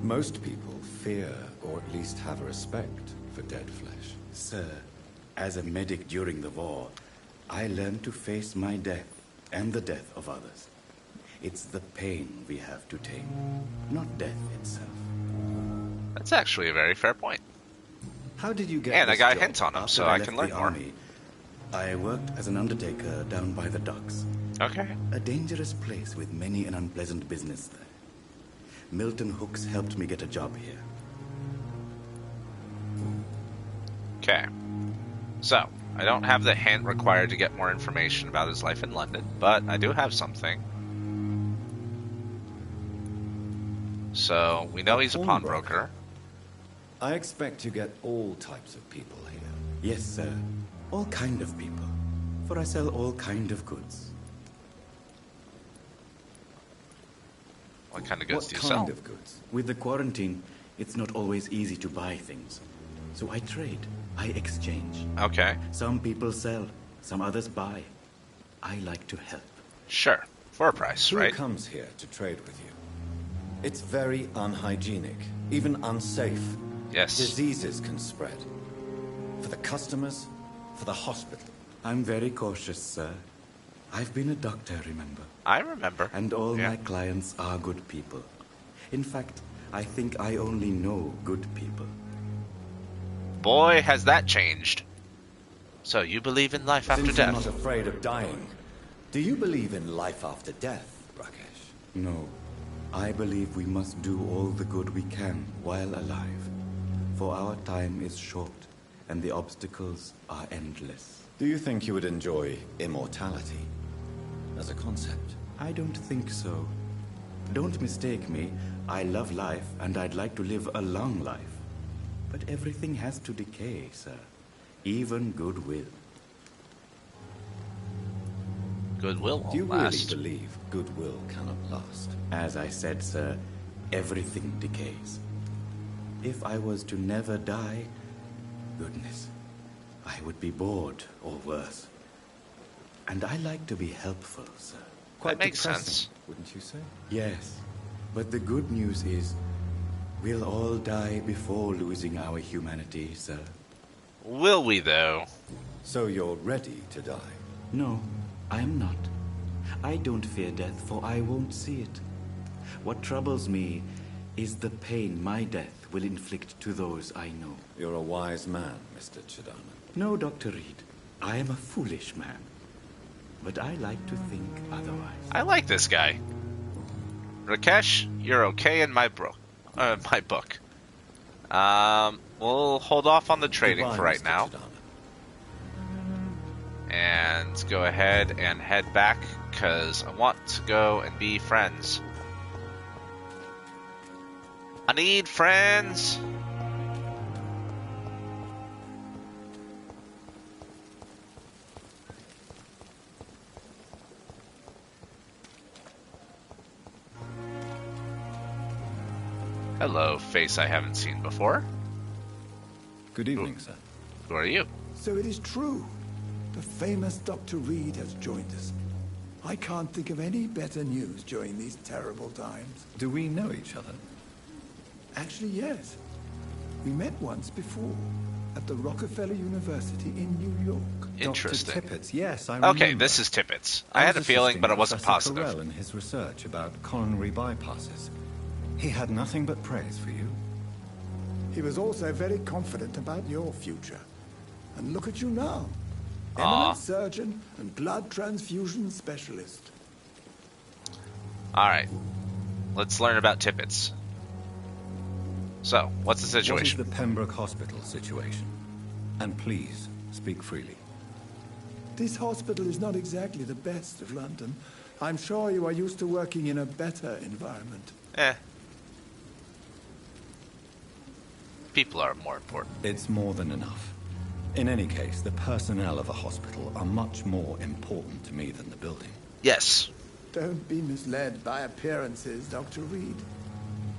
[SPEAKER 3] Most people fear, or at least have a respect, for dead flesh.
[SPEAKER 8] Sir, as a medic during the war, I learned to face my death and the death of others. It's the pain we have to tame, not death itself.
[SPEAKER 1] That's actually a very fair point.
[SPEAKER 3] How did you get
[SPEAKER 1] And I
[SPEAKER 3] this
[SPEAKER 1] got a
[SPEAKER 3] job?
[SPEAKER 1] hint on him,
[SPEAKER 8] After
[SPEAKER 1] so I
[SPEAKER 8] left
[SPEAKER 1] can learn
[SPEAKER 8] the
[SPEAKER 1] more.
[SPEAKER 8] army, I worked as an undertaker down by the docks.
[SPEAKER 1] Okay.
[SPEAKER 8] A dangerous place with many an unpleasant business there. Milton Hooks helped me get a job here.
[SPEAKER 1] Okay. So, I don't have the hint required to get more information about his life in London, but I do have something. So, we know he's a pawnbroker.
[SPEAKER 3] I expect you get all types of people here.
[SPEAKER 8] Yes, sir. All kind of people. For I sell all kind of goods.
[SPEAKER 1] What kind of goods do you
[SPEAKER 3] What
[SPEAKER 1] sell?
[SPEAKER 3] kind of goods?
[SPEAKER 8] With the quarantine, it's not always easy to buy things. So I trade. I exchange.
[SPEAKER 1] Okay,
[SPEAKER 8] Some people sell, some others buy. I like to help.
[SPEAKER 1] sure. For a price,
[SPEAKER 3] Who
[SPEAKER 1] right?
[SPEAKER 3] comes here to trade with you? It's very unhygienic, even unsafe.
[SPEAKER 1] Yes.
[SPEAKER 3] Diseases can spread. For the customers, for the hospital.
[SPEAKER 8] I'm very cautious, sir. I've been a doctor, remember?
[SPEAKER 1] I remember.
[SPEAKER 8] And all
[SPEAKER 1] Yeah.
[SPEAKER 8] my clients are good people. In fact, I think I only know good people.
[SPEAKER 1] Boy, has that changed. So, you believe in life after
[SPEAKER 3] Since you're
[SPEAKER 1] death?
[SPEAKER 3] not afraid of dying, do you believe in life after death, Rakesh?
[SPEAKER 8] No. I believe we must do all the good we can while alive. For our time is short, and the obstacles are endless.
[SPEAKER 3] Do you think you would enjoy immortality as a concept?
[SPEAKER 8] I don't think so. Don't mistake me. I love life, and I'd like to live a long life. But everything has to decay, sir. Even goodwill.
[SPEAKER 1] Goodwill
[SPEAKER 3] Do you
[SPEAKER 1] won't
[SPEAKER 3] really
[SPEAKER 1] last.
[SPEAKER 3] believe goodwill cannot last?
[SPEAKER 8] As I said, sir, everything decays. If I was to never die, goodness, I would be bored or worse. And I like to be helpful, sir.
[SPEAKER 1] That makes
[SPEAKER 3] depressing,
[SPEAKER 1] sense.
[SPEAKER 3] wouldn't you say?
[SPEAKER 8] Yes, but the good news is we'll all die before losing our humanity, sir.
[SPEAKER 1] Will we, though?
[SPEAKER 3] So you're ready to die?
[SPEAKER 8] No, I am not. I don't fear death, for I won't see it. What troubles me is the pain my death will inflict to those I know.
[SPEAKER 3] You're a wise man, Mr. Chidana.
[SPEAKER 8] No, Dr. Reed, I am a foolish man. But I like to think otherwise.
[SPEAKER 1] I like this guy. Rakesh, you're okay in my book. We'll hold off on the trading
[SPEAKER 3] Goodbye,
[SPEAKER 1] for right
[SPEAKER 3] Mr.
[SPEAKER 1] now.
[SPEAKER 3] Chidana.
[SPEAKER 1] And go ahead and head back, because I want to go and be friends. I need friends! Hello, face I haven't seen before.
[SPEAKER 3] Good evening, sir.
[SPEAKER 1] Who are you?
[SPEAKER 9] So it is true. The famous Dr. Reed has joined us. I can't think of any better news during these terrible times.
[SPEAKER 3] Do we know each other?
[SPEAKER 9] Actually, yes. We met once before at the Rockefeller University in New York.
[SPEAKER 1] Interesting.
[SPEAKER 3] Dr. Tippett, yes, I remember.
[SPEAKER 1] Okay, this is Tippets. I had a
[SPEAKER 3] was
[SPEAKER 1] feeling,
[SPEAKER 3] assisting
[SPEAKER 1] but I wasn't
[SPEAKER 3] Professor
[SPEAKER 1] positive.
[SPEAKER 3] Carell in his research about coronary bypasses. He had nothing but praise for you.
[SPEAKER 9] He was also very confident about your future. And look at you now.
[SPEAKER 1] Aw.
[SPEAKER 9] Eminent surgeon and blood transfusion specialist.
[SPEAKER 1] Alright. Let's learn about Tippets. So, what's the
[SPEAKER 3] What is
[SPEAKER 1] situation?
[SPEAKER 3] the Pembroke Hospital situation? And please, speak freely.
[SPEAKER 9] This hospital is not exactly the best of London. I'm sure you are used to working in a better environment.
[SPEAKER 1] People are more important.
[SPEAKER 3] It's more than enough. In any case, the personnel of a hospital are much more important to me than the building.
[SPEAKER 1] Yes.
[SPEAKER 9] Don't be misled by appearances, Dr. Reed.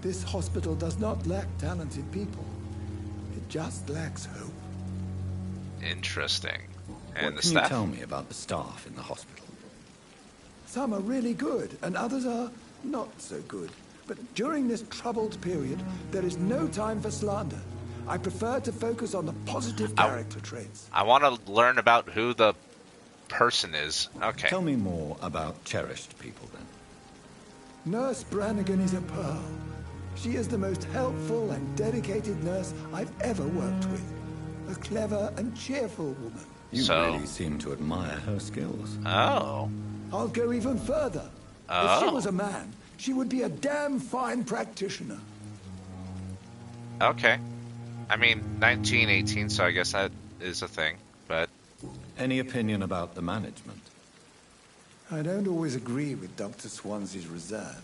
[SPEAKER 9] This hospital does not lack talented people. It just lacks hope.
[SPEAKER 1] Interesting. And
[SPEAKER 3] What
[SPEAKER 1] the
[SPEAKER 3] can you
[SPEAKER 1] staff?
[SPEAKER 3] tell me about the staff in the hospital?
[SPEAKER 9] Some are really good, and others are not so good. But during this troubled period, there is no time for slander. I prefer to focus on the positive character traits.
[SPEAKER 1] I want to learn about who the person is. Okay.
[SPEAKER 3] Tell me more about cherished people, then.
[SPEAKER 9] Nurse Brannigan is a pearl. She is the most helpful and dedicated nurse I've ever worked with. A clever and cheerful woman.
[SPEAKER 3] You
[SPEAKER 1] So-
[SPEAKER 3] really seem to admire her skills.
[SPEAKER 1] Oh.
[SPEAKER 9] I'll go even further. If she
[SPEAKER 1] Oh.
[SPEAKER 9] was a man, she would be a damn fine practitioner.
[SPEAKER 1] Okay. I mean, 1918, so I guess that is a thing. But
[SPEAKER 3] Any opinion about the management?
[SPEAKER 9] I don't always agree with Dr. Swansea's reserve,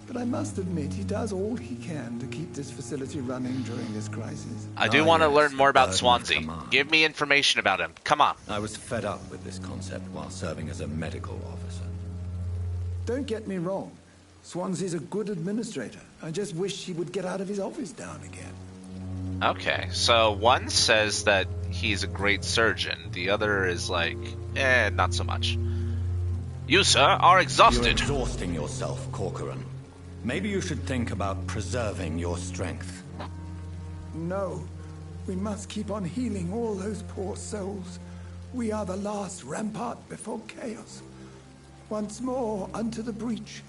[SPEAKER 9] but I must admit he does all he can to keep this facility running during this crisis.
[SPEAKER 1] I do want to
[SPEAKER 3] yes,
[SPEAKER 1] learn more about
[SPEAKER 3] burden of
[SPEAKER 1] Swansea.
[SPEAKER 3] command.
[SPEAKER 1] Give me information about him. Come on.
[SPEAKER 3] I was fed up with this concept while serving as a medical officer.
[SPEAKER 9] Don't get me wrong. Swansea's a good administrator. I just wish he would get out of his office now and again.
[SPEAKER 1] Okay, so one says that he's a great surgeon. The other is like, not so much. You, sir, are
[SPEAKER 3] You're
[SPEAKER 1] exhausted.
[SPEAKER 3] exhausting yourself, Corcoran. Maybe you should think about preserving your strength.
[SPEAKER 9] No, we must keep on healing all those poor souls. We are the last rampart before chaos. Once more, unto the breach.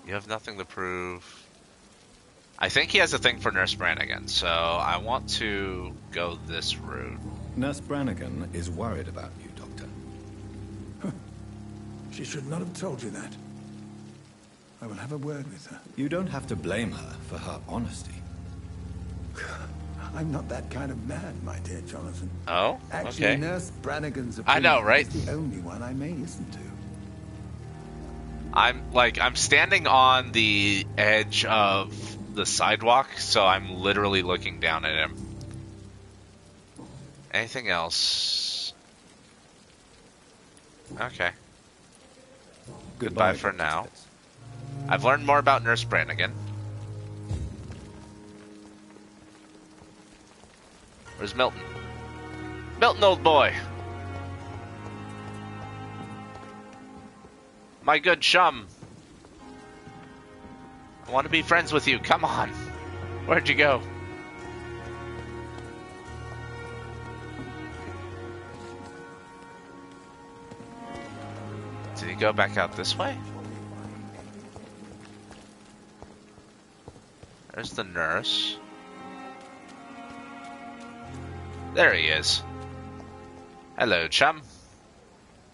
[SPEAKER 1] You have nothing to prove. I think he has a thing for Nurse Brannigan, so I want to go this route.
[SPEAKER 3] Nurse Brannigan is worried about you, Doctor.
[SPEAKER 9] She should not have told you that. I will have a word with her.
[SPEAKER 3] You don't have to blame her for her honesty.
[SPEAKER 9] I'm not that kind of man, my dear Jonathan.
[SPEAKER 1] Oh,
[SPEAKER 9] Actually,
[SPEAKER 1] okay.
[SPEAKER 9] Nurse Brannigan's
[SPEAKER 1] I know,
[SPEAKER 9] opinion
[SPEAKER 1] right?
[SPEAKER 9] is the only one I may listen to.
[SPEAKER 1] I'm standing on the edge of the sidewalk, so I'm literally looking down at him. Anything else? Okay. Goodbye for now. I've learned more about Nurse Brannigan. Where's Milton? Milton, old boy! My good chum. I want to be friends with you. Come on. Where'd you go? Did he go back out this way? There's the nurse. There he is. Hello, chum.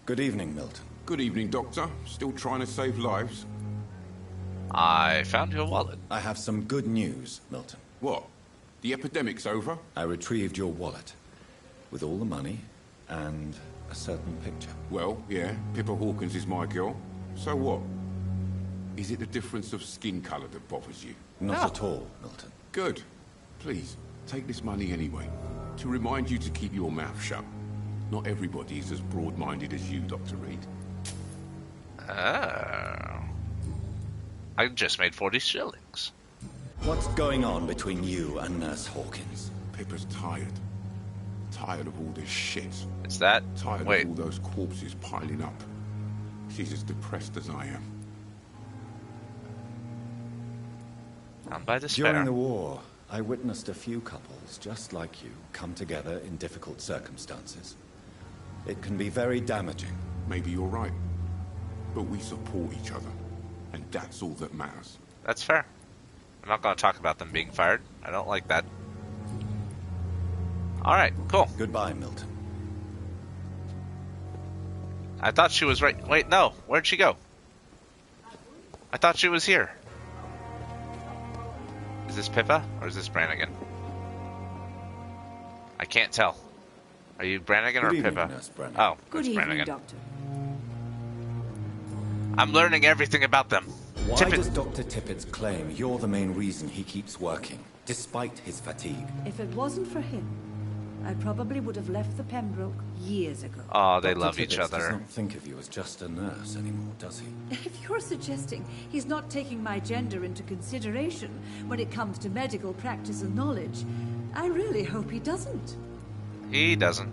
[SPEAKER 3] Good evening, Milton.
[SPEAKER 7] Good evening, Doctor. Still trying to save lives?
[SPEAKER 1] I found your wallet.
[SPEAKER 3] I have some good news, Milton.
[SPEAKER 7] What? The epidemic's over?
[SPEAKER 3] I retrieved your wallet with all the money and a certain picture.
[SPEAKER 7] Well, yeah, Pippa Hawkins is my girl. So what? Is it the difference of skin colour that bothers you?
[SPEAKER 3] Not at all, Milton.
[SPEAKER 7] Good. Please, take this money anyway. To remind you to keep your mouth shut. Not everybody is as broad-minded as you, Dr. Reed.
[SPEAKER 1] Oh. I just made 40 shillings.
[SPEAKER 3] What's going on between you and Nurse Hawkins?
[SPEAKER 7] Pippa's tired. Tired of all this shit.
[SPEAKER 1] Is that...
[SPEAKER 7] Tired
[SPEAKER 1] Wait.
[SPEAKER 7] of all those corpses piling up. She's as depressed as I am.
[SPEAKER 1] Down by despair.
[SPEAKER 3] During the war, I witnessed a few couples just like you come together in difficult circumstances. It can be very damaging.
[SPEAKER 7] Maybe you're right. But we support each other. And that's all that matters.
[SPEAKER 1] That's fair. I'm not going to talk about them being fired. I don't like that. Alright, cool.
[SPEAKER 3] Goodbye, Milton.
[SPEAKER 1] I thought she was right. Wait, no. Where'd she go? I thought she was here. Is this Pippa or is this Brannigan? I can't tell. Are you Brannigan
[SPEAKER 3] Good
[SPEAKER 1] or
[SPEAKER 3] evening,
[SPEAKER 1] Pippa?
[SPEAKER 3] Nurse Brannigan.
[SPEAKER 1] Oh,
[SPEAKER 6] Good
[SPEAKER 1] it's
[SPEAKER 6] evening,
[SPEAKER 1] Brannigan.
[SPEAKER 6] Doctor.
[SPEAKER 1] I'm learning everything about them.
[SPEAKER 3] Why
[SPEAKER 1] Tippett.
[SPEAKER 3] does Dr. Tippett claim you're the main reason he keeps working, despite his fatigue?
[SPEAKER 6] If it wasn't for him, I probably would have left the Pembroke years ago.
[SPEAKER 1] Oh, they
[SPEAKER 3] Dr.
[SPEAKER 1] love each
[SPEAKER 3] Tippett does
[SPEAKER 1] other.
[SPEAKER 3] not think of you as just a nurse anymore, does he?
[SPEAKER 6] If you're suggesting he's not taking my gender into consideration when it comes to medical practice and knowledge, I really hope he doesn't.
[SPEAKER 1] He doesn't.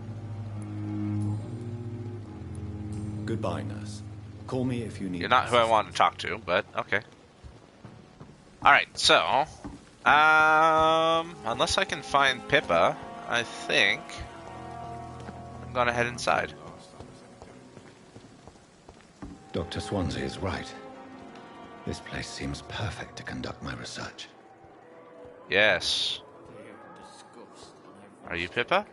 [SPEAKER 3] Goodbye, nurse. Call me if you need.
[SPEAKER 1] You're not who I want to talk to, but okay. Alright, so... unless I can find Pippa, I think... I'm gonna head inside.
[SPEAKER 3] Dr. Swansea is right. This place seems perfect to conduct my research.
[SPEAKER 1] Yes. Are you Pippa?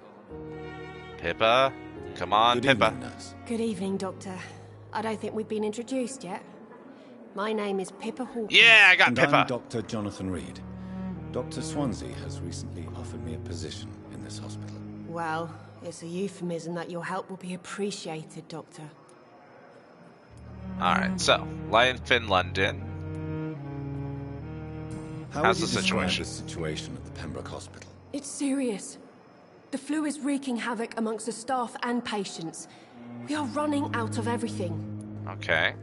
[SPEAKER 1] Pippa? Come on,
[SPEAKER 3] Good
[SPEAKER 1] Pippa.
[SPEAKER 3] evening, nurse.
[SPEAKER 10] Good evening, Doctor. I don't think we've been introduced yet. My name is Pippa Hawkins.
[SPEAKER 1] Yeah, I got
[SPEAKER 3] And
[SPEAKER 1] Pippa.
[SPEAKER 3] I'm Dr. Jonathan Reed. Dr. Swansea has recently offered me a position in this hospital.
[SPEAKER 10] Well, it's a euphemism that your help will be appreciated, Doctor.
[SPEAKER 1] Alright, so, Lion Fin London. How's the situation?
[SPEAKER 3] The situation at the Pembroke Hospital?
[SPEAKER 10] It's serious. The flu is wreaking havoc amongst the staff and patients. We are running out of everything.
[SPEAKER 1] Okay.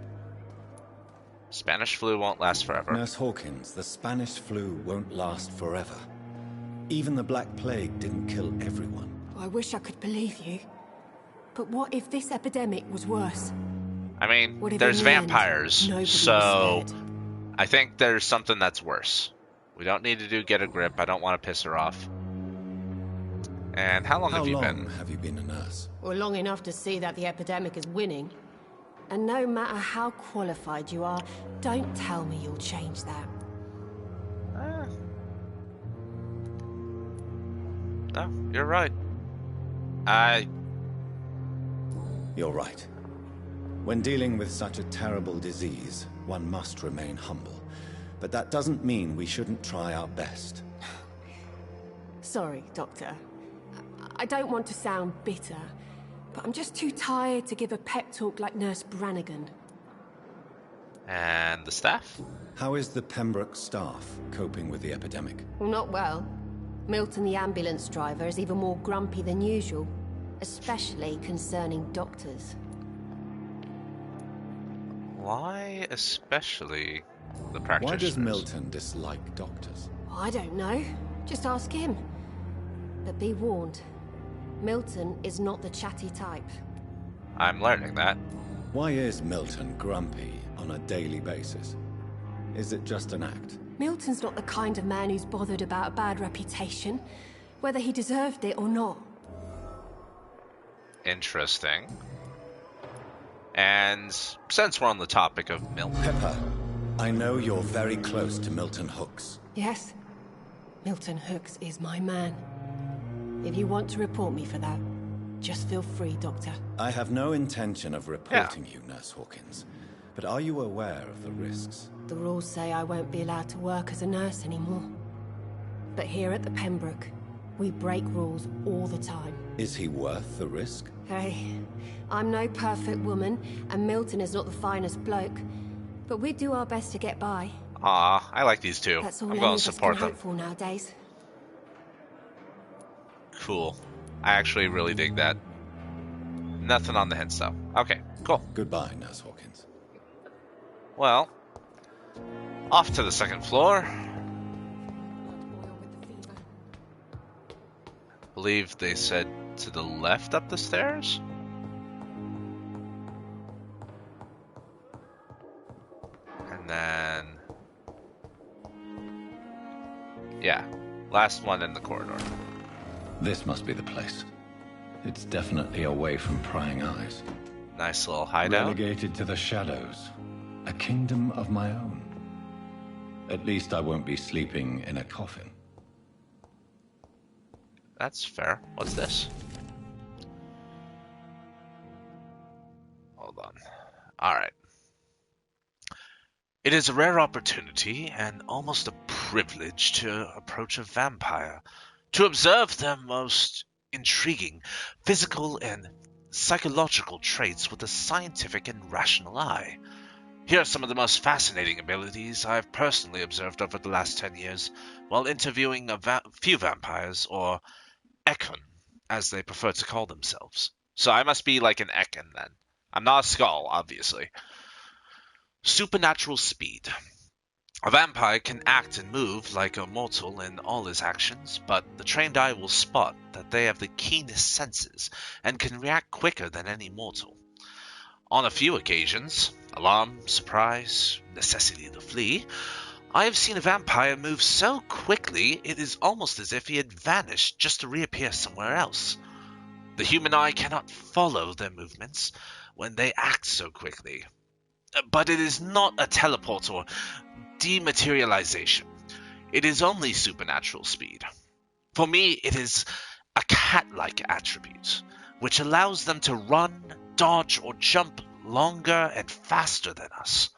[SPEAKER 1] Spanish flu won't last forever.
[SPEAKER 3] Nurse Hawkins, the Spanish flu won't last forever. Even the Black Plague didn't kill everyone.
[SPEAKER 10] I wish I could believe you. But what if this epidemic was worse?
[SPEAKER 1] I mean,
[SPEAKER 10] What if
[SPEAKER 1] there's
[SPEAKER 10] in the end,
[SPEAKER 1] vampires,
[SPEAKER 10] nobody
[SPEAKER 1] so
[SPEAKER 10] was spared?
[SPEAKER 1] I think there's something that's worse. We don't need to do get a grip. I don't want to piss her off. And how long have you been?
[SPEAKER 3] Have you been a nurse?
[SPEAKER 10] Well, long enough to see that the epidemic is winning. And no matter how qualified you are, don't tell me you'll change that.
[SPEAKER 1] No, you're right.
[SPEAKER 3] You're right. When dealing with such a terrible disease, one must remain humble. But that doesn't mean we shouldn't try our best.
[SPEAKER 10] Sorry, Doctor. I don't want to sound bitter, but I'm just too tired to give a pep talk like Nurse Brannigan.
[SPEAKER 1] And the staff?
[SPEAKER 3] How is the Pembroke staff coping with the epidemic?
[SPEAKER 10] Well, not well. Milton, the ambulance driver, is even more grumpy than usual, especially concerning doctors.
[SPEAKER 1] Why especially the practitioners?
[SPEAKER 3] Why does Milton dislike doctors?
[SPEAKER 10] I don't know. Just ask him. But be warned, Milton is not the chatty type.
[SPEAKER 1] I'm learning that.
[SPEAKER 3] Why is Milton grumpy on a daily basis? Is it just an act?
[SPEAKER 10] Milton's not the kind of man who's bothered about a bad reputation, whether he deserved it or not.
[SPEAKER 1] Interesting. And since we're on the topic of Milton...
[SPEAKER 3] Pepper, I know you're very close to Milton Hooks.
[SPEAKER 10] Yes, Milton Hooks is my man. If you want to report me for that, just feel free, Doctor.
[SPEAKER 3] I have no intention of reporting you, Nurse Hawkins. But are you aware of the risks?
[SPEAKER 10] The rules say I won't be allowed to work as a nurse anymore. But here at the Pembroke, we break rules all the time.
[SPEAKER 3] Is he worth the risk?
[SPEAKER 10] Hey, I'm no perfect woman, and Milton is not the finest bloke. But we do our best to get by.
[SPEAKER 1] Aw, I like these two.
[SPEAKER 10] That's all
[SPEAKER 1] I'm
[SPEAKER 10] any
[SPEAKER 1] going
[SPEAKER 10] of
[SPEAKER 1] to
[SPEAKER 10] us
[SPEAKER 1] support
[SPEAKER 10] can
[SPEAKER 1] them.
[SPEAKER 10] hope for nowadays.
[SPEAKER 1] Cool. I actually really dig that. Nothing on the hints, though. Okay, cool.
[SPEAKER 3] Goodbye, Nurse Hawkins.
[SPEAKER 1] Well, off to the second floor. I believe they said to the left up the stairs? And then... yeah, last one in the corridor.
[SPEAKER 3] This must be the place. It's definitely away from prying eyes.
[SPEAKER 1] Nice little hideout.
[SPEAKER 3] Relegated to the shadows. A kingdom of my own. At least I won't be sleeping in a coffin.
[SPEAKER 1] That's fair. What's this? Hold on. Alright. It is a rare opportunity and almost a privilege to approach a vampire, to observe their most intriguing physical and psychological traits with a scientific and rational eye. Here are some of the most fascinating abilities I have personally observed over the last 10 years while interviewing a few vampires, or Ekon, as they prefer to call themselves. So I must be like an Ekon then. I'm not a skull, obviously. Supernatural speed. A vampire can act and move like a mortal in all his actions, but the trained eye will spot that they have the keenest senses and can react quicker than any mortal. On a few occasions, alarm, surprise, necessity to flee, I have seen a vampire move so quickly it is almost as if he had vanished just to reappear somewhere else. The human eye cannot follow their movements when they act so quickly. But it is not a teleport or dematerialization. It is only supernatural speed. For me, it is a cat-like attribute, which allows them to run, dodge, or jump longer and faster than us.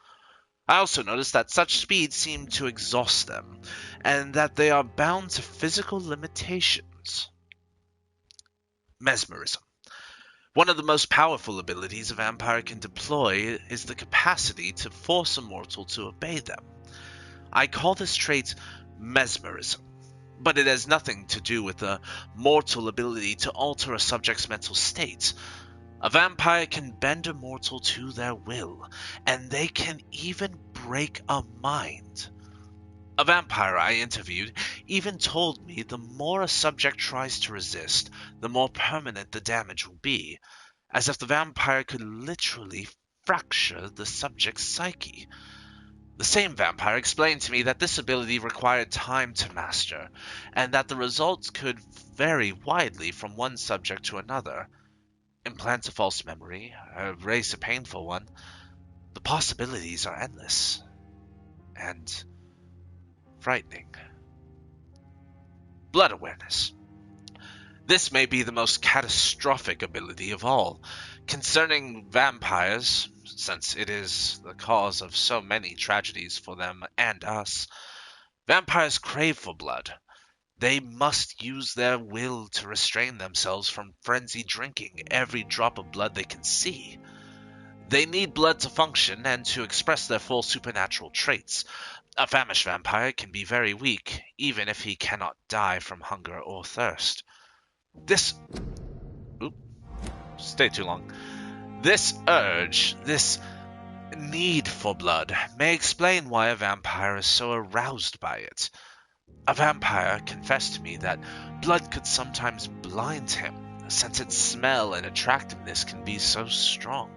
[SPEAKER 1] I also noticed that such speed seemed to exhaust them, and that they are bound to physical limitations. mesmerism. One of the most powerful abilities a vampire can deploy is the capacity to force a mortal to obey them. I call this trait mesmerism, but it has nothing to do with the mortal ability to alter a subject's mental state. A vampire can bend a mortal to their will, and they can even break a mind. A vampire I interviewed even told me the more a subject tries to resist, the more permanent the damage will be, as if the vampire could literally fracture the subject's psyche. The same vampire explained to me that this ability required time to master, and that the results could vary widely from one subject to another. Implant a false memory, erase a painful one. The possibilities are endless and frightening. Blood awareness. This may be the most catastrophic ability of all. Concerning vampires, since it is the cause of so many tragedies for them and us, vampires crave for blood. They must use their will to restrain themselves from frenzied drinking every drop of blood they can see. They need blood to function and to express their full supernatural traits. A famished vampire can be very weak, even if he cannot die from hunger or thirst. Stay too long. This urge, this need for blood, may explain why a vampire is so aroused by it. A vampire confessed to me that blood could sometimes blind him, since its smell and attractiveness can be so strong.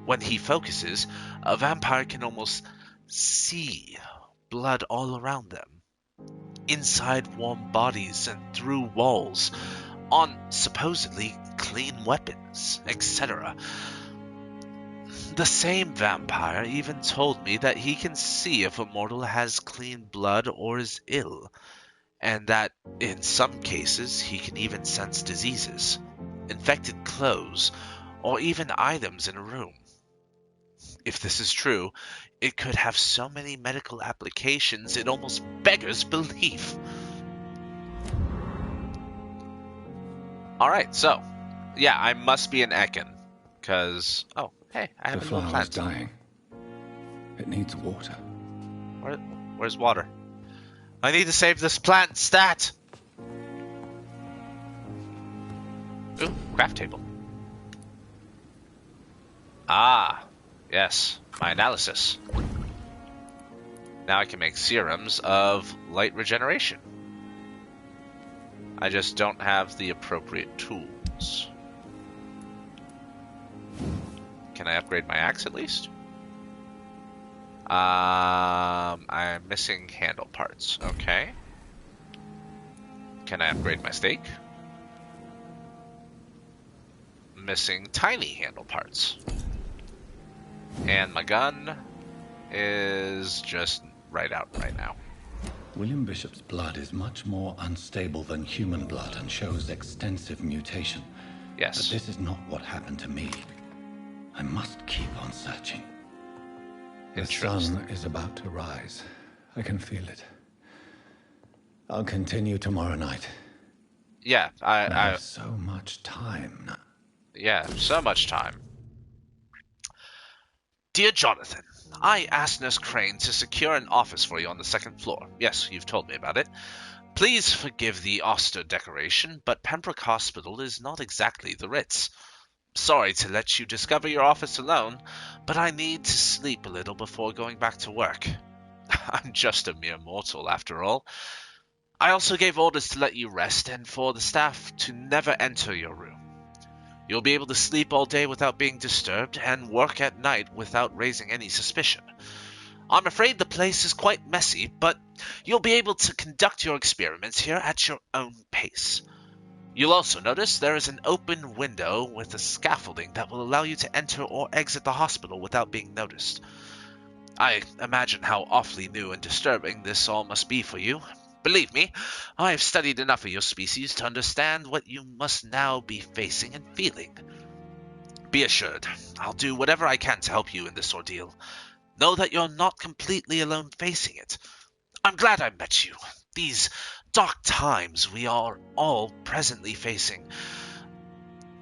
[SPEAKER 1] When he focuses, a vampire can almost see blood all around them, inside warm bodies and through walls, on supposedly clean weapons, etc. The same vampire even told me that he can see if a mortal has clean blood or is ill, and that in some cases he can even sense diseases, infected clothes, or even items in a room. If this is true, it could have so many medical applications it almost beggars belief. Alright, so, yeah, I must be an Ekin, because, oh, hey, I have a little plant.
[SPEAKER 3] The flower is dying. It needs water.
[SPEAKER 1] Where's water? I need to save this plant, stat! Ooh, craft table. Ah, yes, my analysis. Now I can make serums of light regeneration. I just don't have the appropriate tools. Can I upgrade my axe at least? I'm missing handle parts. Okay. Can I upgrade my stake? Missing tiny handle parts. And my gun is just right out right now.
[SPEAKER 3] William Bishop's blood is much more unstable than human blood and shows extensive mutation.
[SPEAKER 1] Yes.
[SPEAKER 3] But this is not what happened to me. I must keep on searching. The sun is about to rise. I can feel it. I'll continue tomorrow night.
[SPEAKER 1] Yeah,
[SPEAKER 3] I have so much time now.
[SPEAKER 1] Yeah, so much time. Dear Jonathan, I asked Nurse Crane to secure an office for you on the second floor. Yes, you've told me about it. Please forgive the austere decoration, but Pembroke Hospital is not exactly the Ritz. Sorry to let you discover your office alone, but I need to sleep a little before going back to work. I'm just a mere mortal, after all. I also gave orders to let you rest and for the staff to never enter your room. You'll be able to sleep all day without being disturbed and work at night without raising any suspicion. I'm afraid the place is quite messy, but you'll be able to conduct your experiments here at your own pace. You'll also notice there is an open window with a scaffolding that will allow you to enter or exit the hospital without being noticed. I imagine how awfully new and disturbing this all must be for you. Believe me, I have studied enough of your species to understand what you must now be facing and feeling. Be assured, I'll do whatever I can to help you in this ordeal. Know that you're not completely alone facing it. I'm glad I met you. These dark times we are all presently facing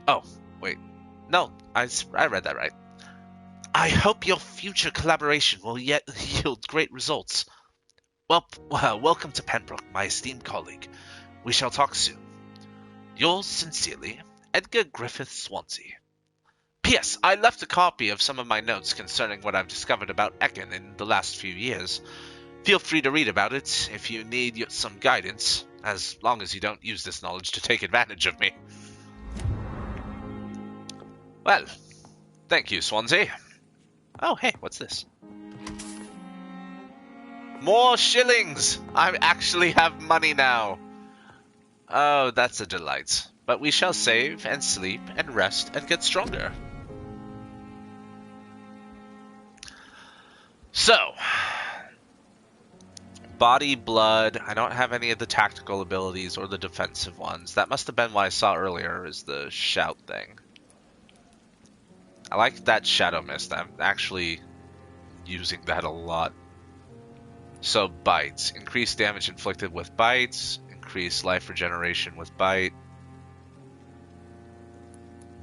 [SPEAKER 1] Oh, wait. No, I read that right. I hope your future collaboration will yet yield great results. Well, welcome to Pembroke, my esteemed colleague. We shall talk soon. Yours sincerely, Edgar Griffith Swansea. P.S. I left a copy of some of my notes concerning what I've discovered about Ekin in the last few years. Feel free to read about it if you need some guidance, as long as you don't use this knowledge to take advantage of me. Well, thank you, Swansea. Oh, hey, what's this? More shillings! I actually have money now. Oh, that's a delight. But we shall save and sleep and rest and get stronger. So, body, blood. I don't have any of the tactical abilities or the defensive ones. That must have been what I saw earlier, is the shout thing. I like that shadow mist. I'm actually using that a lot. So, bites. Increase damage inflicted with bites. Increase life regeneration with bite.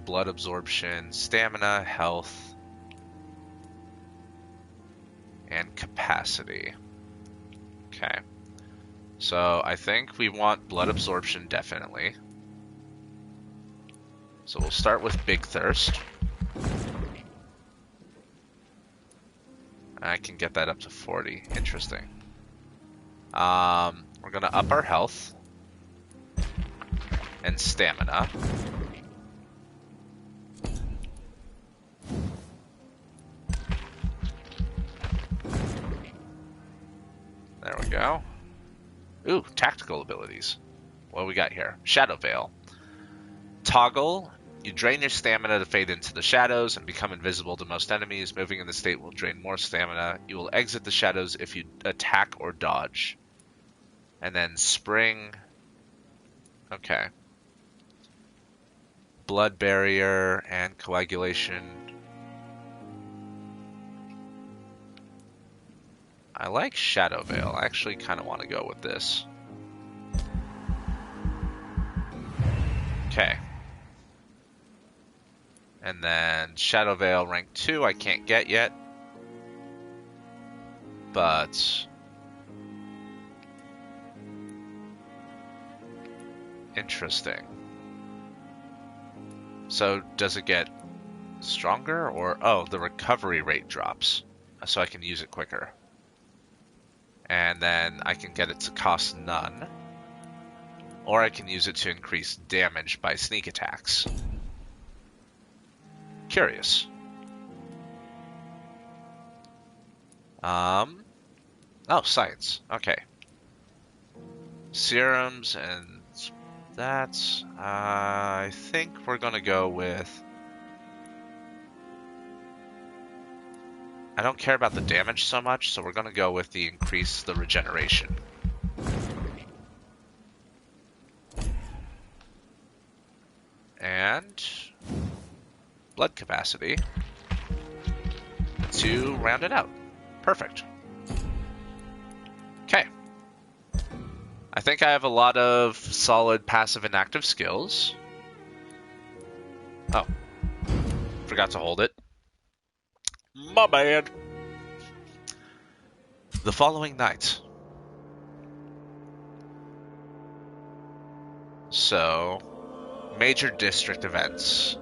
[SPEAKER 1] Blood absorption. Stamina, health. And capacity. Okay. So, I think we want blood absorption, definitely. So, we'll start with Big Thirst. I can get that up to 40. Interesting. We're going to up our health. And stamina. There we go. Ooh, tactical abilities. What do we got here? Shadow Veil. Toggle. You drain your stamina to fade into the shadows and become invisible to most enemies. Moving in the state will drain more stamina. You will exit the shadows if you attack or dodge. And then Spring. Okay. Blood Barrier and Coagulation. I like Shadow Veil. I actually kind of want to go with this. Okay. And then Shadow Veil rank 2 I can't get yet. But interesting. So does it get stronger or oh, the recovery rate drops so I can use it quicker. And then I can get it to cost none. Or I can use it to increase damage by sneak attacks. Curious. Oh, science. Okay. Serums and that's... I think we're gonna go with... I don't care about the damage so much, so we're gonna go with the increase the regeneration. And... blood capacity to round it out. Perfect. Okay. I think I have a lot of solid passive and active skills. Oh. Forgot to hold it. My bad. The following night. So, major district events.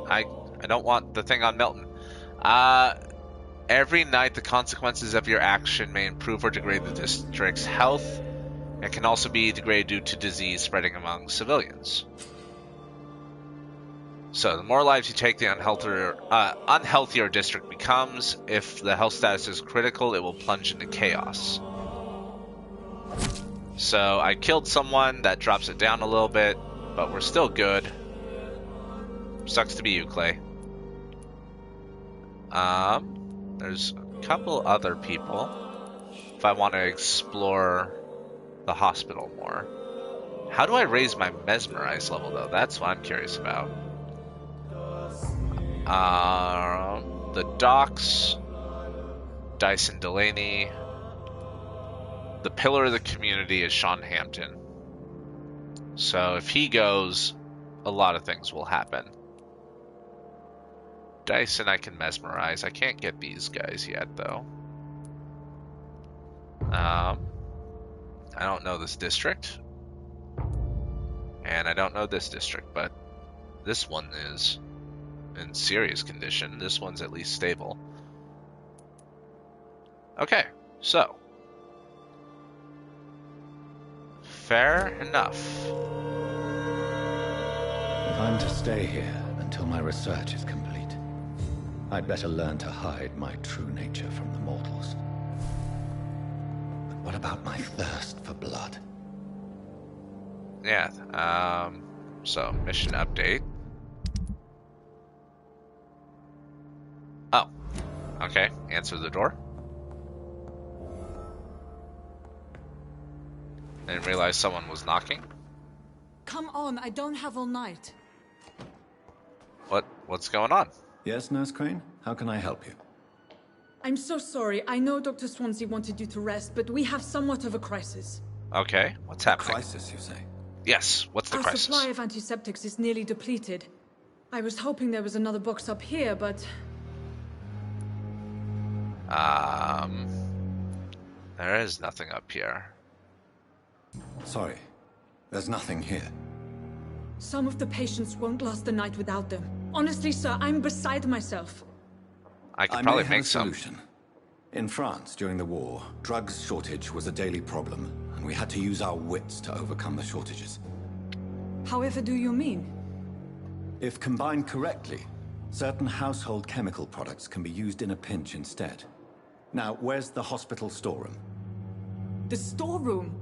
[SPEAKER 1] I don't want the thing on Milton. Every night, the consequences of your action may improve or degrade the district's health. It can also be degraded due to disease spreading among civilians. So, the more lives you take, the unhealthier district becomes. If the health status is critical, it will plunge into chaos. So, I killed someone. That drops it down a little bit, but we're still good. Sucks to be you, Clay. There's a couple other people. If I want to explore the hospital more. How do I raise my mesmerize level, though? That's what I'm curious about. The docks. Dyson Delaney. The pillar of the community is Sean Hampton. So if he goes, a lot of things will happen. Dyson I can mesmerize. I can't get these guys yet, though. I don't know this district. And I don't know this district, but this one is in serious condition. This one's at least stable. Okay, so. Fair enough.
[SPEAKER 3] If I'm to stay here until my research is complete, I'd better learn to hide my true nature from the mortals. But what about my thirst for blood?
[SPEAKER 1] Yeah, so mission update. Oh, okay, answer the door. Didn't realize someone was knocking.
[SPEAKER 4] Come on, I don't have all night.
[SPEAKER 1] What's going on?
[SPEAKER 3] Yes, Nurse Crane? How can I help you?
[SPEAKER 4] I'm so sorry. I know Dr. Swansea wanted you to rest, but we have somewhat of a crisis.
[SPEAKER 1] Okay, what's happening?
[SPEAKER 3] Crisis, you say?
[SPEAKER 1] Yes, what's the
[SPEAKER 4] Our
[SPEAKER 1] crisis?
[SPEAKER 4] supply of antiseptics is nearly depleted. I was hoping there was another box up here, but...
[SPEAKER 1] There is nothing up here.
[SPEAKER 3] Sorry, there's nothing here.
[SPEAKER 4] Some of the patients won't last the night without them. Honestly, sir, I'm beside myself.
[SPEAKER 1] I could probably
[SPEAKER 3] may
[SPEAKER 1] make
[SPEAKER 3] have a
[SPEAKER 1] some.
[SPEAKER 3] solution. In France, during the war, drugs shortage was a daily problem, and we had to use our wits to overcome the shortages.
[SPEAKER 4] However do you mean?
[SPEAKER 3] If combined correctly, certain household chemical products can be used in a pinch instead. Now, where's the hospital storeroom?
[SPEAKER 4] The storeroom?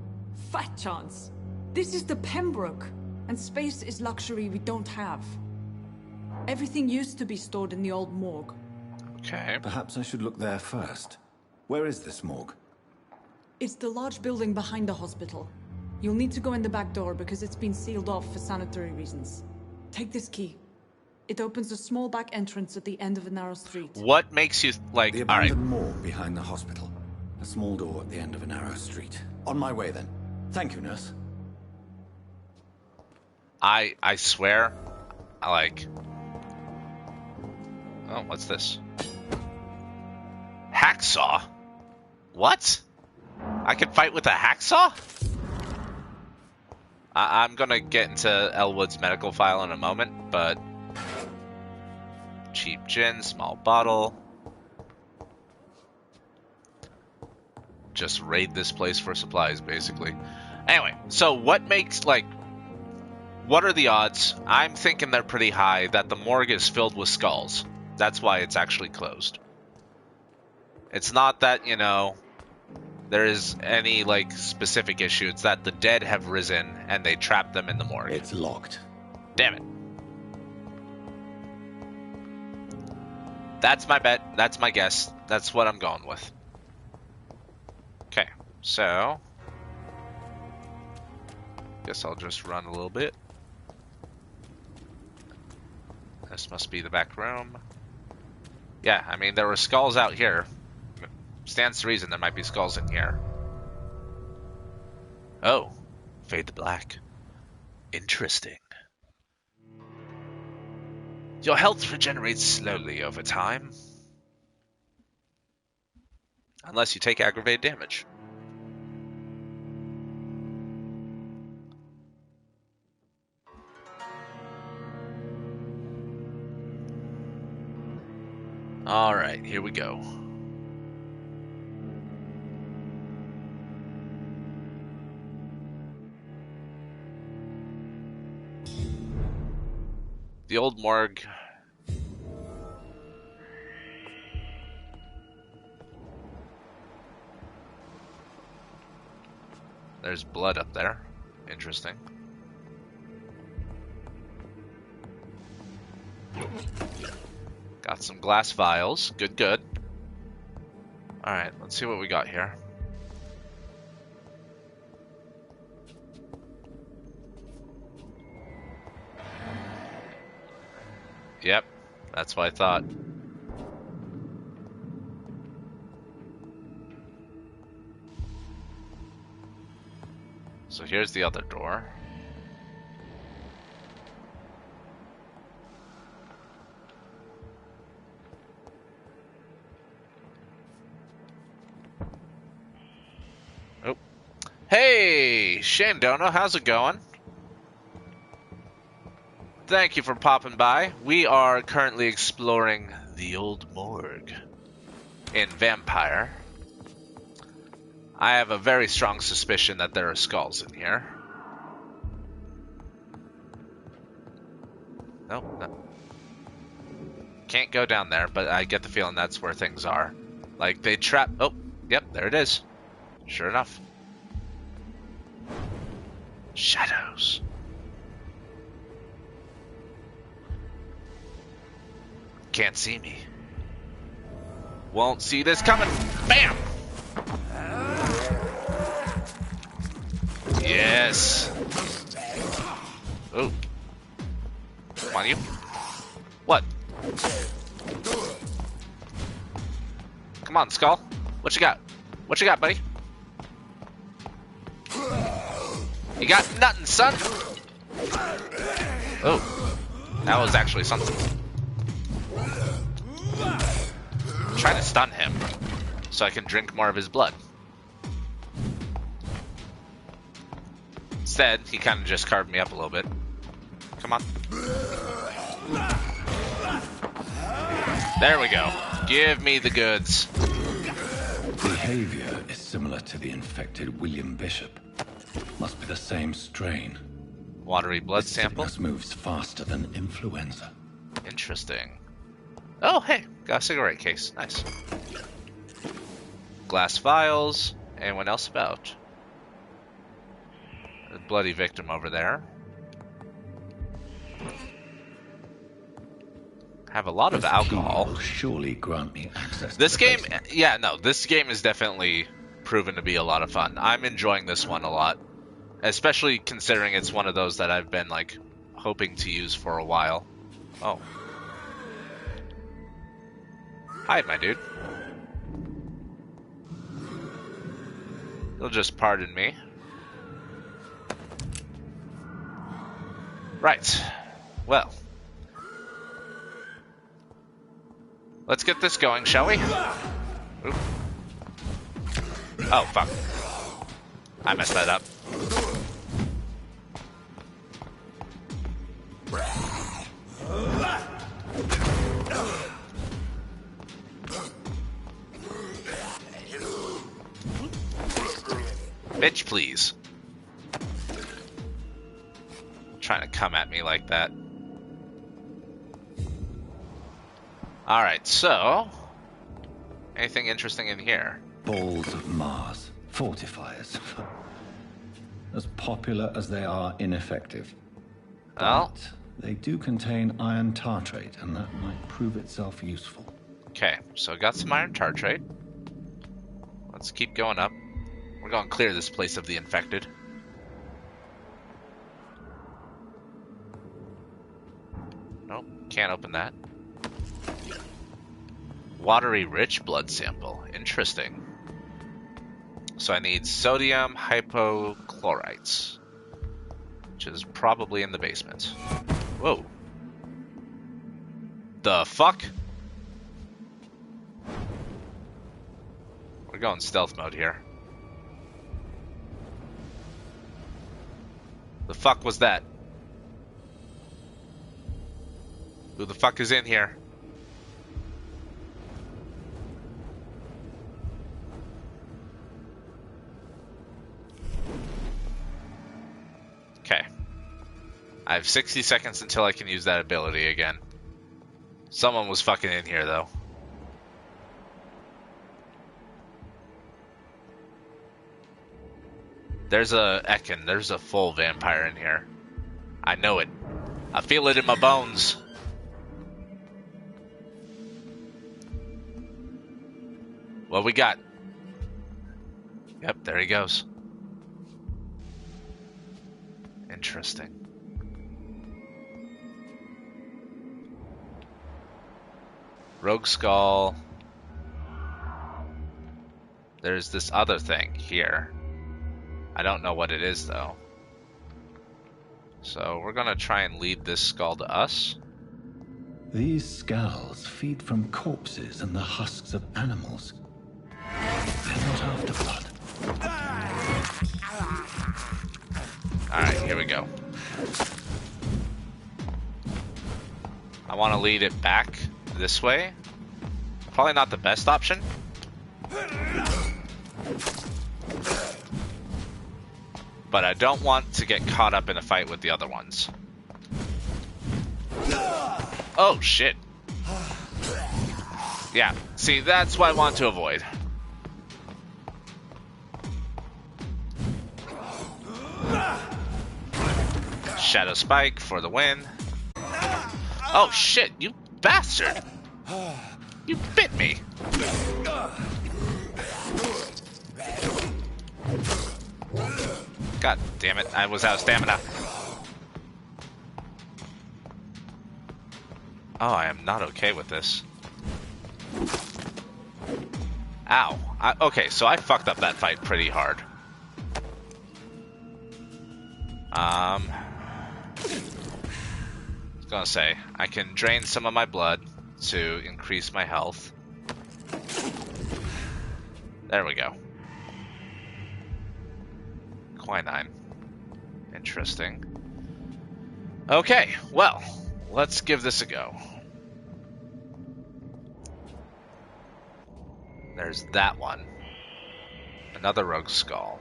[SPEAKER 4] Fat chance. This is the Pembroke, and space is luxury we don't have. Everything used to be stored in the old morgue.
[SPEAKER 1] Okay.
[SPEAKER 3] Perhaps I should look there first. Where is this morgue?
[SPEAKER 4] It's the large building behind the hospital. You'll need to go in the back door because it's been sealed off for sanitary reasons. Take this key. It opens a small back entrance at the end of a narrow street.
[SPEAKER 1] What makes you like?
[SPEAKER 3] The
[SPEAKER 1] All right.
[SPEAKER 3] abandoned morgue behind the hospital. A small door at the end of a narrow street. On my way then. Thank you, nurse.
[SPEAKER 1] I swear, I like. Oh, what's this? Hacksaw? What? I can fight with a hacksaw? I'm gonna get into Elwood's medical file in a moment, but cheap gin, small bottle. Just raid this place for supplies, basically. Anyway, so what makes, like, what are the odds? I'm thinking they're pretty high that the morgue is filled with skulls. That's why it's actually closed. It's not that, you know, there is any, like, specific issue. It's that the dead have risen and they trapped them in the morgue.
[SPEAKER 3] It's locked.
[SPEAKER 1] Damn it. That's my bet. That's my guess. That's what I'm going with. Okay, so guess I'll just run a little bit. This must be the back room. Yeah, I mean, there were skulls out here. Stands to reason there might be skulls in here. Oh, fade to black. Interesting. Your health regenerates slowly over time. Unless you take aggravated damage. Alright, here we go. The old morgue. There's blood up there. Interesting. Got some glass vials. Good, good. Alright, let's see what we got here. Yep, that's what I thought. So here's the other door. Hey, Shandono, how's it going? Thank you for popping by. We are currently exploring the old morgue in Vampyr. I have a very strong suspicion that there are skulls in here. Nope. No. Can't go down there, but I get the feeling that's where things are. Like, they trap... Oh, yep, there it is. Sure enough. Shadows. Can't see me. Won't see this coming. Bam! Yes. Oh. Come on, you. What? Come on, Skull. What you got? What you got, buddy? You got nothing, son. Oh. That was actually something. I'm trying to stun him so I can drink more of his blood. Instead, he kind of just carved me up a little bit. Come on. There we go. Give me the goods.
[SPEAKER 3] Behavior is similar to the infected William Bishop. Must be the same strain.
[SPEAKER 1] Watery blood sample.
[SPEAKER 3] This moves faster than influenza.
[SPEAKER 1] Interesting. Oh, hey, got a cigarette case. Nice. Glass vials. Anyone else about? A bloody victim over there. Have a lot of alcohol.
[SPEAKER 3] Will surely grant me access.
[SPEAKER 1] This game, yeah, no, this game is definitely proven to be a lot of fun. I'm enjoying this one a lot, especially considering it's one of those that I've been like hoping to use for a while. Oh. Hi, my dude. You'll just pardon me. Right. Well. Let's get this going, shall we? Oop. Oh, fuck. I messed that up. Bitch, please. Trying to come at me like that. Alright, so... anything interesting in here?
[SPEAKER 3] Balls of Mars. Fortifiers. As popular as they are ineffective.
[SPEAKER 1] Well...
[SPEAKER 3] but they do contain iron tartrate, and that might prove itself useful.
[SPEAKER 1] Okay, so got some iron tartrate. Let's keep going up. We're going to clear this place of the infected. Nope, can't open that. Watery rich blood sample. Interesting. So I need sodium hypochlorites, which is probably in the basement. Whoa. The fuck? We're going stealth mode here. The fuck was that? Who the fuck is in here? Okay. I have 60 seconds until I can use that ability again. Someone was fucking in here, though. There's a Ekin. There's a full vampire in here. I know it. I feel it in my bones. What we got? Yep, there he goes. Interesting. Rogue Skull. There's this other thing here. I don't know what it is, though. So we're gonna try and lead this skull to us.
[SPEAKER 3] These skulls feed from corpses and the husks of animals. They're not after blood.
[SPEAKER 1] Alright, here we go. I want to lead it back this way. Probably not the best option. But I don't want to get caught up in a fight with the other ones. Oh, shit. Yeah, see, that's what I want to avoid. Shadow Spike for the win. Oh, shit, you bastard! You bit me! God damn it, I was out of stamina. Oh, I am not okay with this. Ow. Okay, so I fucked up that fight pretty hard. I was gonna say, I can drain some of my blood to increase my health. There we go. Quinine. Interesting. Okay, well, let's give this a go. There's that one. Another rogue skull.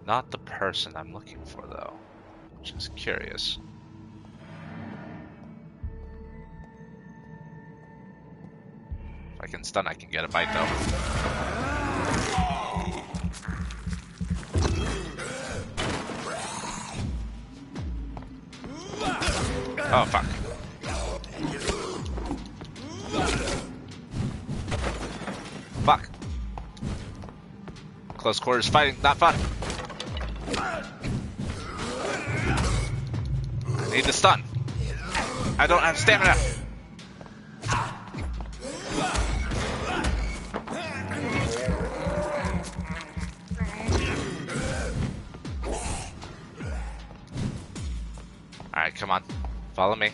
[SPEAKER 1] Not the person I'm looking for, though, which is curious. If I can stun, I can get a bite, though. Oh, fuck. Fuck. Close quarters fighting, not fun. I need the stun. I don't have stamina. Alright, come on. Follow me.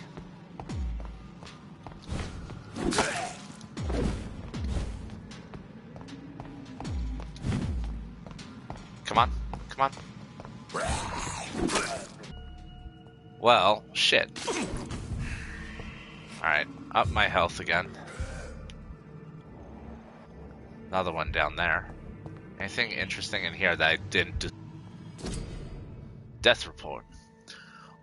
[SPEAKER 1] Come on. Come on. Well, shit. Alright, up my health again. Another one down there. Anything interesting in here that I didn't do? Death report.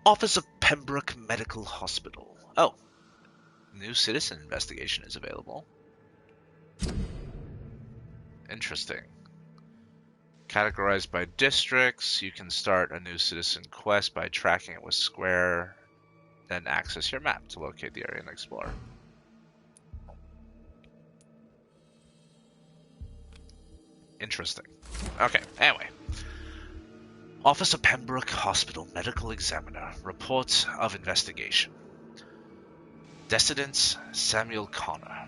[SPEAKER 1] Office of Pembroke Medical Hospital. Oh. New citizen investigation is available. Interesting. Categorized by districts. You can start a new citizen quest by tracking it with square. Then access your map to locate the area and explore. Interesting. Okay, anyway. Office of Pembroke Hospital Medical Examiner. Report of investigation. Decedents Samuel Connor.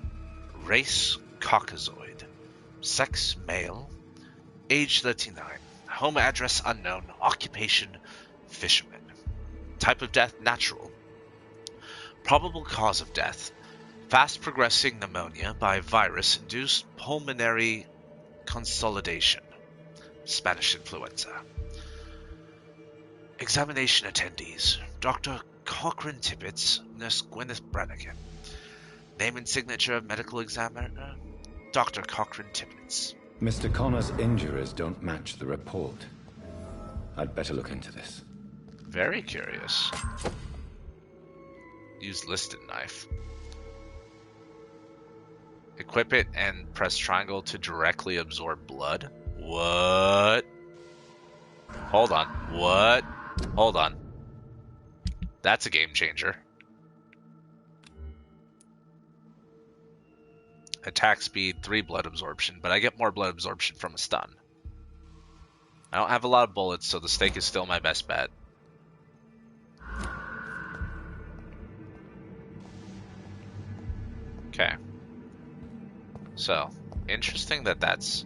[SPEAKER 1] Race Caucasoid. Sex male. Age 39. Home address unknown. Occupation fisherman. Type of death natural. Probable cause of death. Fast progressing pneumonia by virus induced pulmonary consolidation. Spanish influenza. Examination attendees. Dr. Cochrane Tippett, Nurse Gwyneth Brannigan. Name and signature of medical examiner. Dr. Cochrane Tippett.
[SPEAKER 3] Mr. Connor's injuries don't match the report. I'd better look into this.
[SPEAKER 1] Very curious. Use listed knife. Equip it and press triangle to directly absorb blood. What? Hold on. What? Hold on. That's a game changer. Attack speed, 3 blood absorption, but I get more blood absorption from a stun. I don't have a lot of bullets, so the stake is still my best bet. Okay. So, interesting that that's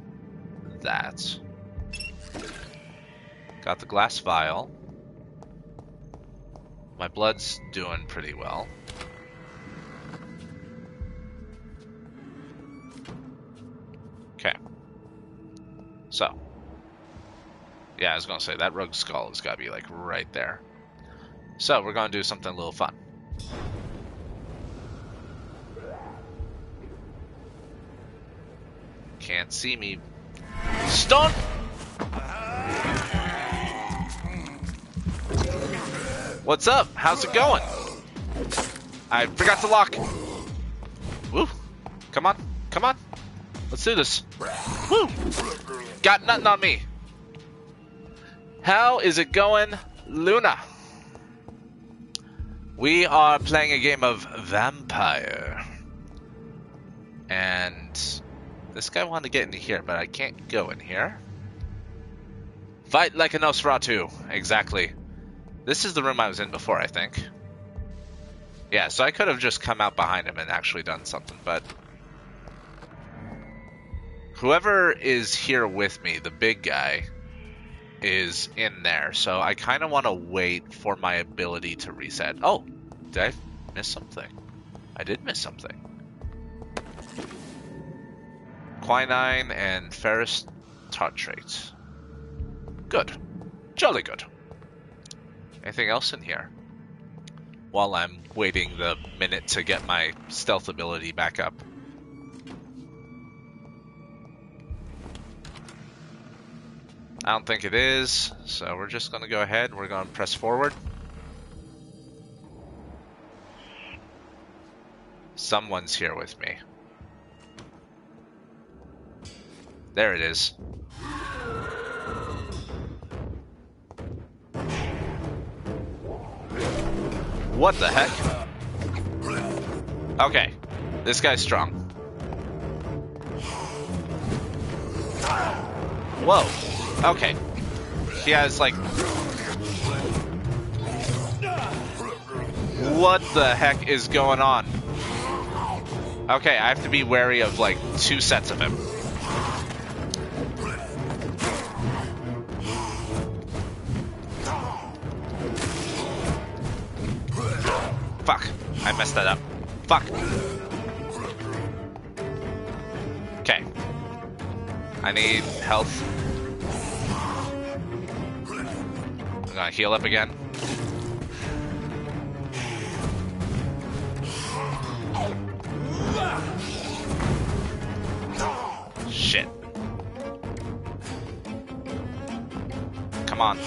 [SPEAKER 1] that. Got the glass vial. My blood's doing pretty well. Okay. So, Yeah, I was gonna say, that rogue skull has gotta be, like, right there. So, we're gonna do something a little fun. Can't see me. Stun! What's up? How's it going? I forgot to lock. Woo! Come on, come on. Let's do this. Woo! Got nothing on me. How is it going, Luna? We are playing a game of Vampyr. And this guy wanted to get in here, but I can't go in here. Fight like a Nosferatu. Exactly. This is the room I was in before, I think. Yeah, so I could have just come out behind him and actually done something, but whoever is here with me, the big guy, is in there. So I kind of want to wait for my ability to reset. Oh, did I miss something? I did miss something. Quinine and ferrous tartrate. Good. Jolly good. Anything else in here? While I'm waiting the minute to get my stealth ability back up. I don't think it is, so we're just going to go ahead. We're going to press forward. Someone's here with me. There it is. What the heck? Okay, this guy's strong. Whoa. Okay. He has like... What the heck is going on? Okay, I have to be wary of like 2 sets of him. Fuck. I messed that up. Fuck. Okay. I need health. I'm gonna heal up again. Shit. Come on.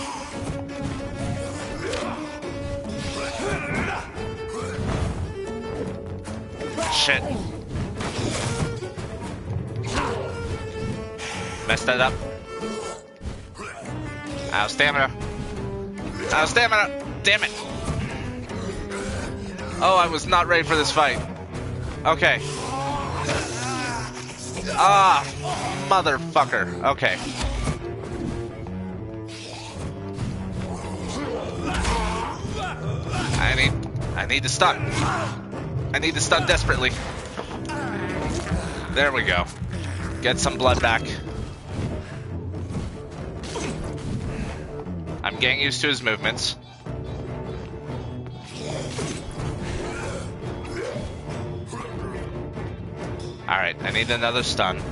[SPEAKER 1] Shit. Messed that up. Out of stamina. Out of stamina. Damn it. Oh, I was not ready for this fight. Okay. Ah, motherfucker. Okay. I need to stun. I need to stun desperately. There we go. Get some blood back. I'm getting used to his movements. Alright, I need another stun.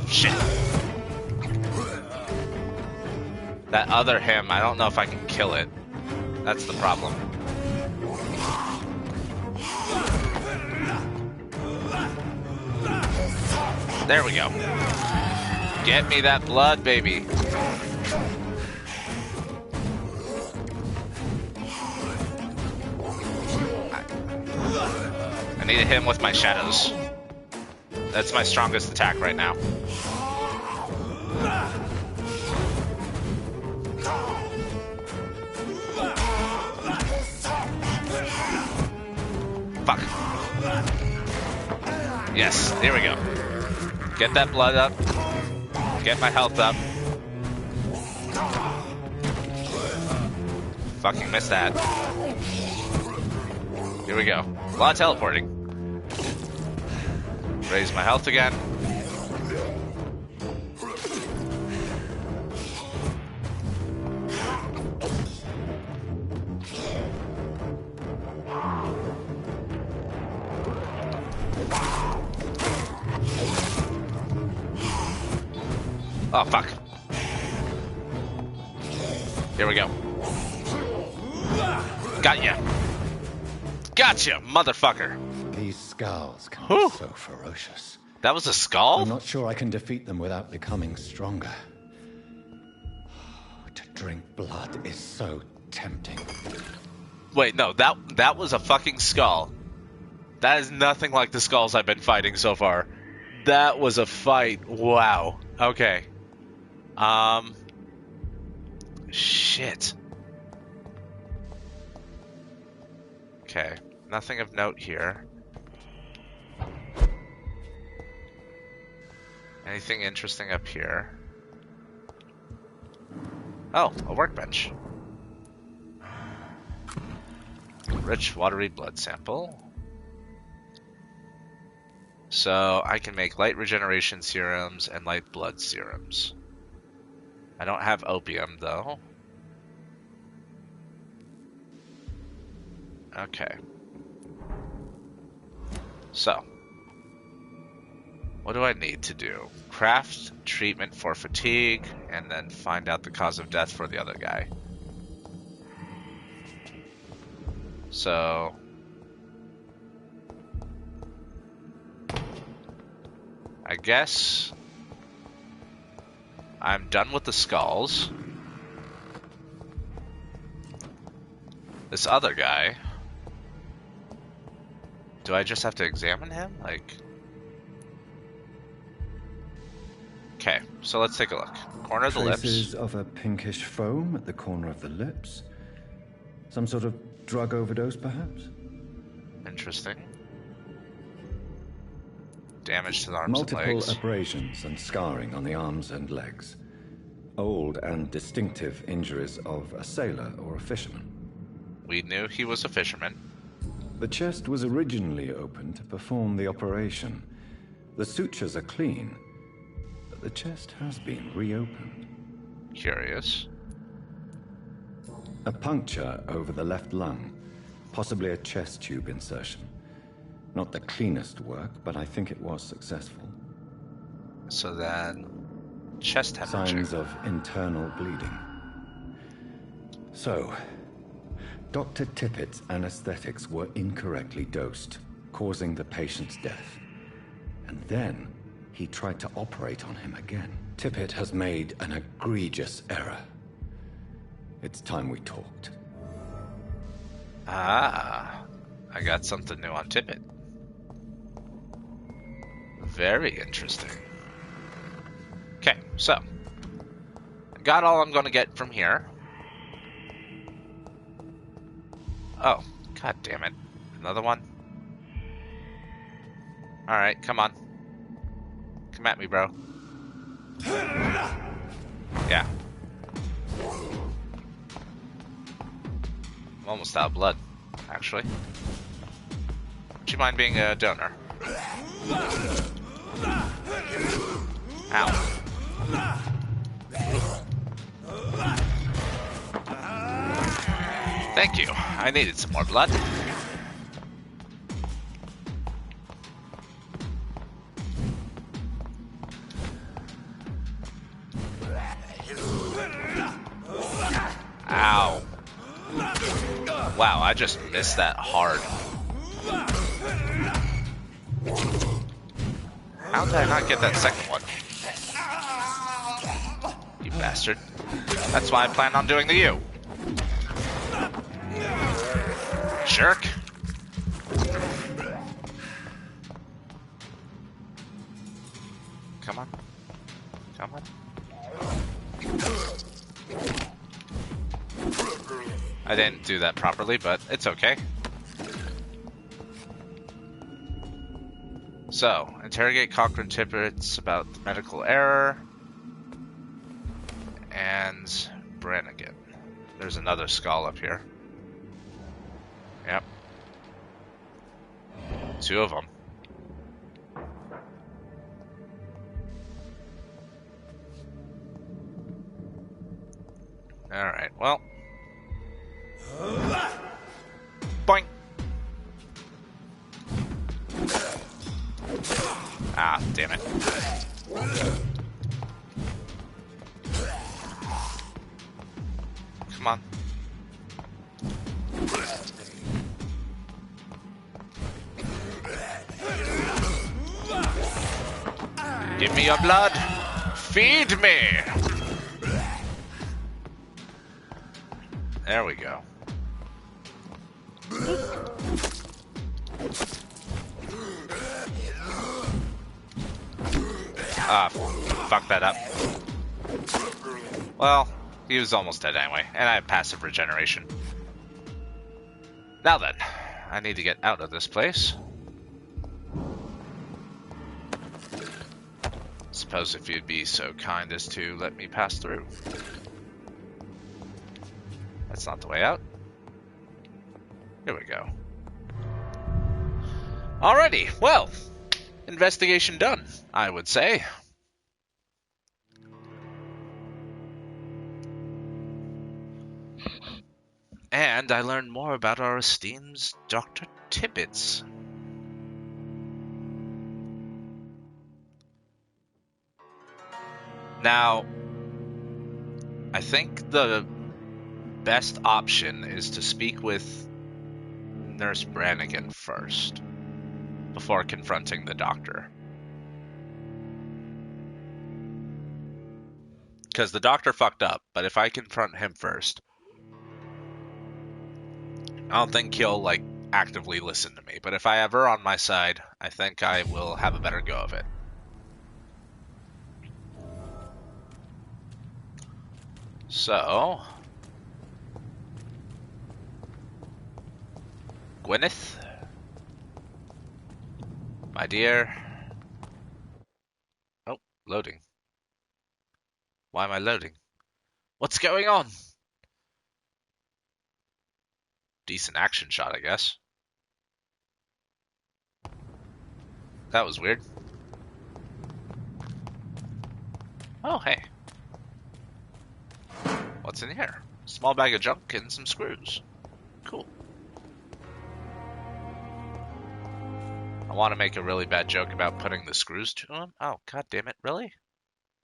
[SPEAKER 1] Shit. That other him, I don't know if I can kill it. That's the problem. There we go. Get me that blood, baby. I need to hit him with my shadows. That's my strongest attack right now. Fuck. Yes, here we go. Get that blood up. Get my health up. Fucking missed that. Here we go. A lot of teleporting. Raise my health again. Oh, fuck. Here we go. Got ya. Gotcha, motherfucker.
[SPEAKER 3] These skulls can
[SPEAKER 1] Whew.
[SPEAKER 3] be so ferocious.
[SPEAKER 1] That was a skull?
[SPEAKER 3] I'm not sure I can defeat them without becoming stronger. To drink blood is so tempting.
[SPEAKER 1] Wait, no, that was a fucking skull. That is nothing like the skulls I've been fighting so far. That was a fight. Wow. Okay. Shit. Okay. Nothing of note here. Anything interesting up here? Oh, a workbench. Rich, watery blood sample. So, I can make light regeneration serums and light blood serums. I don't have opium, though. Okay. So, what do I need to do? Craft treatment for fatigue, and then find out the cause of death for the other guy. So, I guess I'm done with the skulls. This other guy, do I just have to examine him? Like, okay, so let's take a look. Corner of the lips.
[SPEAKER 3] Traces of a pinkish foam at the corner of the lips. Some sort of drug overdose, perhaps?
[SPEAKER 1] Interesting. Damage to the arms
[SPEAKER 3] Multiple
[SPEAKER 1] and legs.
[SPEAKER 3] abrasions and scarring on the arms and legs. Old and distinctive injuries of a sailor or a fisherman.
[SPEAKER 1] We knew he was a fisherman.
[SPEAKER 3] The chest was originally open to perform the operation. The sutures are clean, but the chest has been reopened.
[SPEAKER 1] Curious.
[SPEAKER 3] A puncture over the left lung, possibly a chest tube insertion. Not the cleanest work, but I think it was successful.
[SPEAKER 1] So then, chest hemorrhaging.
[SPEAKER 3] Signs of internal bleeding. So, Dr. Tippett's anesthetics were incorrectly dosed, causing the patient's death. And then, he tried to operate on him again. Tippett has made an egregious error. It's time we talked.
[SPEAKER 1] Ah, I got something new on Tippett. Very interesting. Okay, so I got all I'm going to get from here. Oh, god damn it. Another one? Alright, come on. Come at me, bro. Yeah. I'm almost out of blood, actually. Would you mind being a donor? Ow. Thank you. I needed some more blood. Ow. Wow, I just missed that hard. How did I not get that second one? You bastard. That's why I plan on doing to you. Jerk. Come on. Come on. I didn't do that properly, but it's okay. So, interrogate Cochrane Tippett's about the medical error. And Brannigan. There's another skull up here. Yep. 2 of them. Alright, well. Boing! Ah, damn it. Give me your blood. Feed me. There we go. Ah, fuck that up. Well, he was almost dead anyway, and I have passive regeneration. Now then, I need to get out of this place. Suppose if you'd be so kind as to let me pass through. That's not the way out. Here we go. Alrighty, well, investigation done, I would say. And I learned more about our esteemed Dr. Tippets. Now, I think the best option is to speak with Nurse Brannigan first, before confronting the doctor. Because the doctor fucked up, but if I confront him first, I don't think he'll, like, actively listen to me. But if I have her on my side, I think I will have a better go of it. So, Gwyneth, my dear. Oh, loading. Why am I loading? What's going on? Decent action shot, I guess. That was weird. Oh, hey. What's in here? Small bag of junk and some screws. Cool. I want to make a really bad joke about putting the screws to him. Oh, god damn it, really?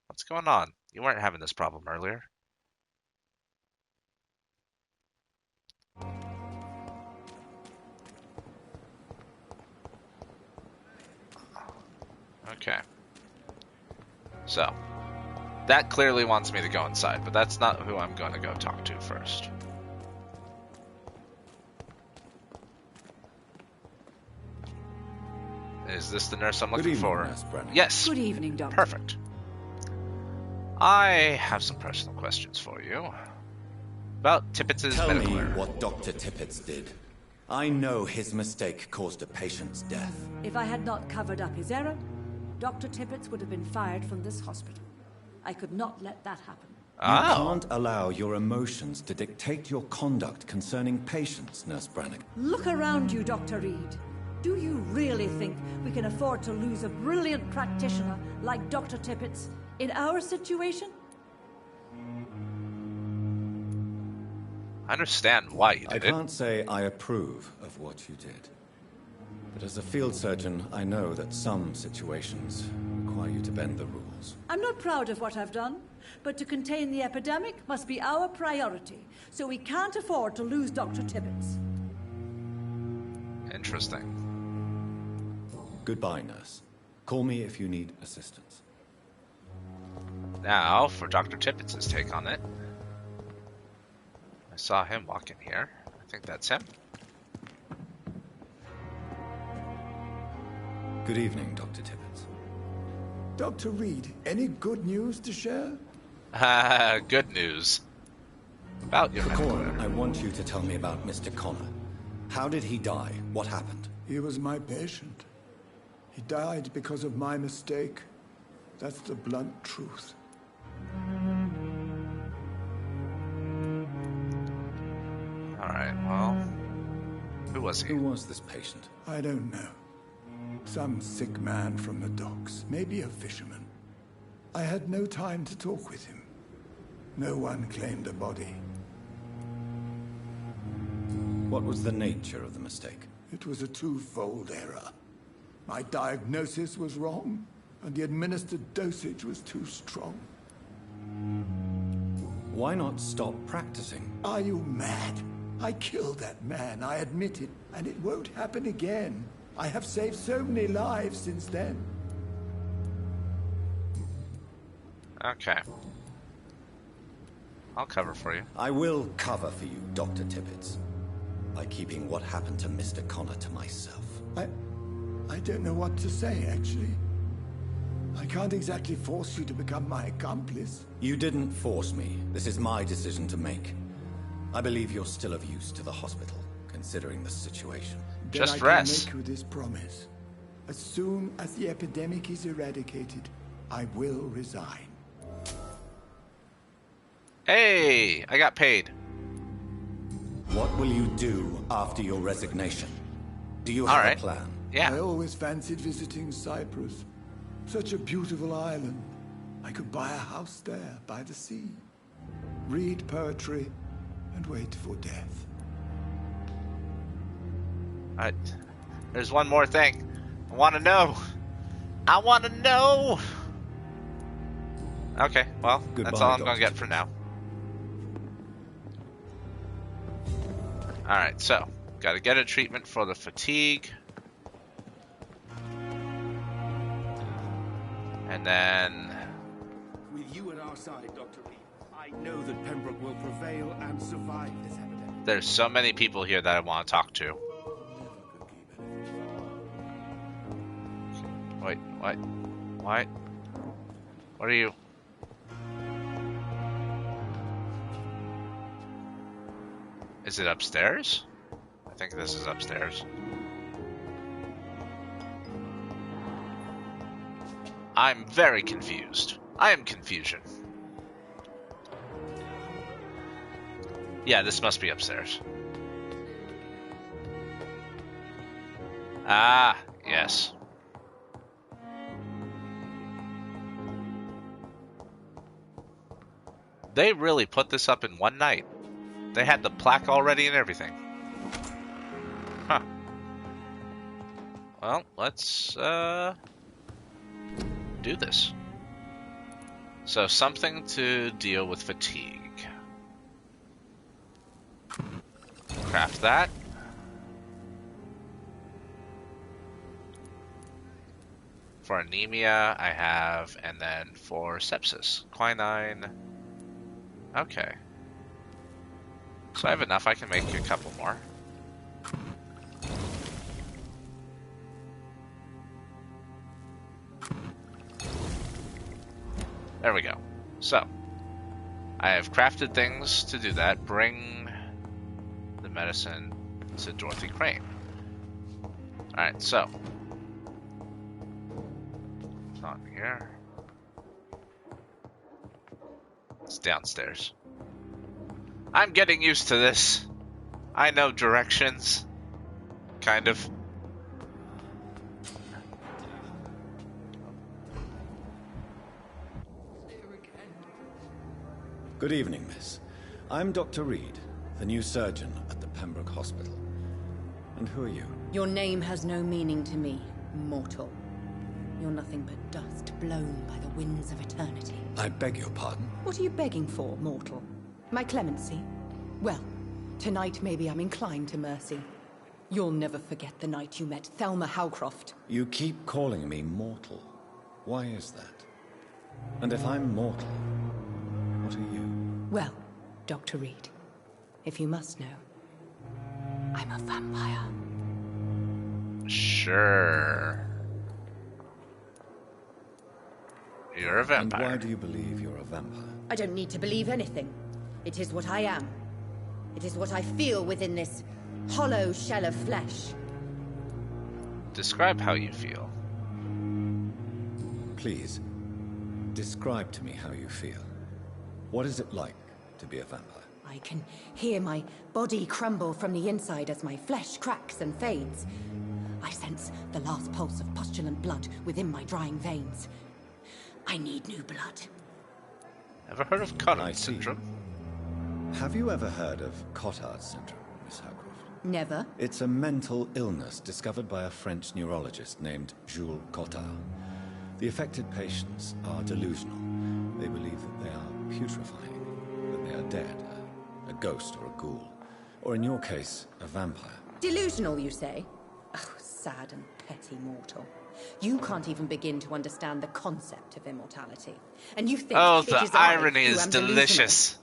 [SPEAKER 1] What's going on? You weren't having this problem earlier. Okay. So, that clearly wants me to go inside, but that's not who I'm going to go talk to first. Is this the nurse I'm looking for?
[SPEAKER 3] Nurse Brennan.
[SPEAKER 1] Yes.
[SPEAKER 6] Good evening, Doctor.
[SPEAKER 1] Perfect. I have some personal questions for you. About Tippets'
[SPEAKER 8] Tell
[SPEAKER 1] medical
[SPEAKER 8] me
[SPEAKER 1] error.
[SPEAKER 8] what Dr. Tippets did. I know his mistake caused a patient's death.
[SPEAKER 6] If I had not covered up his error, Dr. Tippets would have been fired from this hospital. I could not let that happen.
[SPEAKER 3] You can't allow your emotions to dictate your conduct concerning patients, Nurse Brannigan.
[SPEAKER 6] Look around you, Dr. Reed. Do you really think we can afford to lose a brilliant practitioner like Dr. Tippets in our situation?
[SPEAKER 1] I understand why you
[SPEAKER 3] I
[SPEAKER 1] did it.
[SPEAKER 3] can't say I approve of what you did. But as a field surgeon, I know that some situations require you to bend the rules.
[SPEAKER 6] I'm not proud of what I've done, but to contain the epidemic must be our priority, so we can't afford to lose Dr. Tippets.
[SPEAKER 1] Interesting.
[SPEAKER 3] Goodbye, nurse. Call me if you need assistance.
[SPEAKER 1] Now, for Dr. Tippets' take on it. I saw him walk in here. I think that's him.
[SPEAKER 3] Good evening, Dr. Tippets.
[SPEAKER 9] Dr. Reed, any good news to share?
[SPEAKER 1] Good news. About your medical
[SPEAKER 3] Connor,
[SPEAKER 1] error.
[SPEAKER 3] I want you to tell me about Mr. Connor. How did he die? What happened?
[SPEAKER 9] He was my patient. He died because of my mistake. That's the blunt truth.
[SPEAKER 1] Alright, well... Who was he?
[SPEAKER 3] Who was this patient?
[SPEAKER 9] I don't know. Some sick man from the docks, maybe a fisherman. I had no time to talk with him. No one claimed a body.
[SPEAKER 3] What was the nature of the mistake?
[SPEAKER 9] It was a twofold error. My diagnosis was wrong, and the administered dosage was too strong.
[SPEAKER 3] Why not stop practicing?
[SPEAKER 9] Are you mad? I killed that man, I admit it, and it won't happen again. I have saved so many lives since then.
[SPEAKER 1] Okay. I'll cover for you.
[SPEAKER 3] I will cover for you, Dr. Tibbets, by keeping what happened to Mr. Connor to myself.
[SPEAKER 9] I don't know what to say, actually. I can't exactly force you to become my accomplice.
[SPEAKER 3] You didn't force me. This is my decision to make. I believe you're still of use to the hospital, considering the situation.
[SPEAKER 9] Then
[SPEAKER 1] Just
[SPEAKER 9] I can
[SPEAKER 1] rest.
[SPEAKER 9] make you this promise. As soon as the epidemic is eradicated, I will resign.
[SPEAKER 1] Hey, I got paid.
[SPEAKER 3] What will you do after your resignation? Do you
[SPEAKER 1] All
[SPEAKER 3] have
[SPEAKER 1] right.
[SPEAKER 3] a plan?
[SPEAKER 1] Yeah.
[SPEAKER 9] I always fancied visiting Cyprus. Such a beautiful island. I could buy a house there by the sea, read poetry, and wait for death.
[SPEAKER 1] There's one more thing. I want to know. I want to know. Okay, well,
[SPEAKER 3] Goodbye,
[SPEAKER 1] that's all I'm
[SPEAKER 3] Dr.
[SPEAKER 1] going to get for now. Alright, so, got to get a treatment for the fatigue. And then...
[SPEAKER 5] With you at our side, Dr. Reed, I know that Pembroke will prevail and survive this epidemic.
[SPEAKER 1] there's so many people here that I want to talk to. Wait, what? What? What are you? Is it upstairs? I think this is upstairs. I'm very confused. I am confusion. Yeah, this must be upstairs. Ah, yes. They really put this up in one night. They had the plaque already and everything. Huh. Well, let's do this. So, something to deal with fatigue. Craft that. For anemia, I have, and then for sepsis, quinine. Okay. So I have enough, I can make a couple more. There we go. So, I have crafted things to do that. Bring the medicine to Dorothy Crane. Alright, so. It's not here. It's downstairs. I'm getting used to this. I know directions. Kind of.
[SPEAKER 3] Good evening, miss. I'm Dr. Reed, the new surgeon at the Pembroke Hospital. And who are you?
[SPEAKER 11] Your name has no meaning to me, mortal. You're nothing but dust blown by the winds of eternity.
[SPEAKER 3] I beg your pardon?
[SPEAKER 11] What are you begging for, mortal? My clemency? Well, tonight maybe I'm inclined to mercy. You'll never forget the night you met Thelma Howcroft.
[SPEAKER 3] You keep calling me mortal. Why is that? And if I'm mortal, what are you?
[SPEAKER 11] Well, Dr. Reed, if you must know, I'm a vampire.
[SPEAKER 1] Sure. You're a vampire.
[SPEAKER 3] And why do you believe you're a vampire?
[SPEAKER 11] I don't need to believe anything. It is what I am. It is what I feel within this hollow shell of flesh.
[SPEAKER 1] Describe how you feel.
[SPEAKER 3] Please, describe to me how you feel. What is it like to be a vampire?
[SPEAKER 11] I can hear my body crumble from the inside as my flesh cracks and fades. I sense the last pulse of postulant blood within my drying veins. I need new blood.
[SPEAKER 1] Ever heard of Cotard syndrome?
[SPEAKER 3] Have you ever heard of Cotard syndrome, Miss Howcroft?
[SPEAKER 11] Never.
[SPEAKER 3] It's a mental illness discovered by a French neurologist named Jules Cotard. The affected patients are delusional. They believe that they are putrefying, that they are dead, a ghost or a ghoul, or in your case, a vampire.
[SPEAKER 11] Delusional, you say? Oh, sad and petty mortal. You can't even begin to understand the concept of immortality. And you think
[SPEAKER 1] Oh,
[SPEAKER 11] it
[SPEAKER 1] the
[SPEAKER 11] is
[SPEAKER 1] irony
[SPEAKER 11] I who
[SPEAKER 1] is
[SPEAKER 11] am delusional.
[SPEAKER 1] delicious.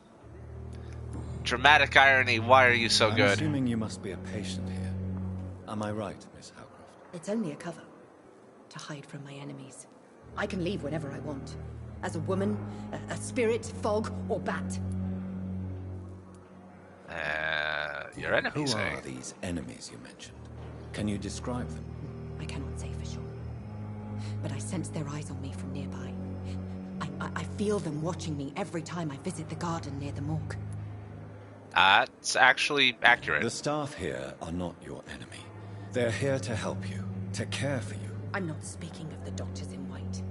[SPEAKER 1] Dramatic irony, why are you so
[SPEAKER 3] I'm
[SPEAKER 1] good?
[SPEAKER 3] assuming you must be a patient here. Am I right, Miss Howcroft?
[SPEAKER 11] It's only a cover. To hide from my enemies. I can leave whenever I want. As a woman, a spirit, fog, or bat.
[SPEAKER 1] Your enemies,
[SPEAKER 3] Who
[SPEAKER 1] eh?
[SPEAKER 3] are these enemies you mentioned? Can you describe them?
[SPEAKER 11] I cannot say for sure. But I sense their eyes on me from nearby. I feel them watching me every time I visit the garden near the morgue.
[SPEAKER 1] It's actually accurate.
[SPEAKER 3] The staff here are not your enemy. They're here to help you, to care for you.
[SPEAKER 11] I'm not speaking of the doctors in white.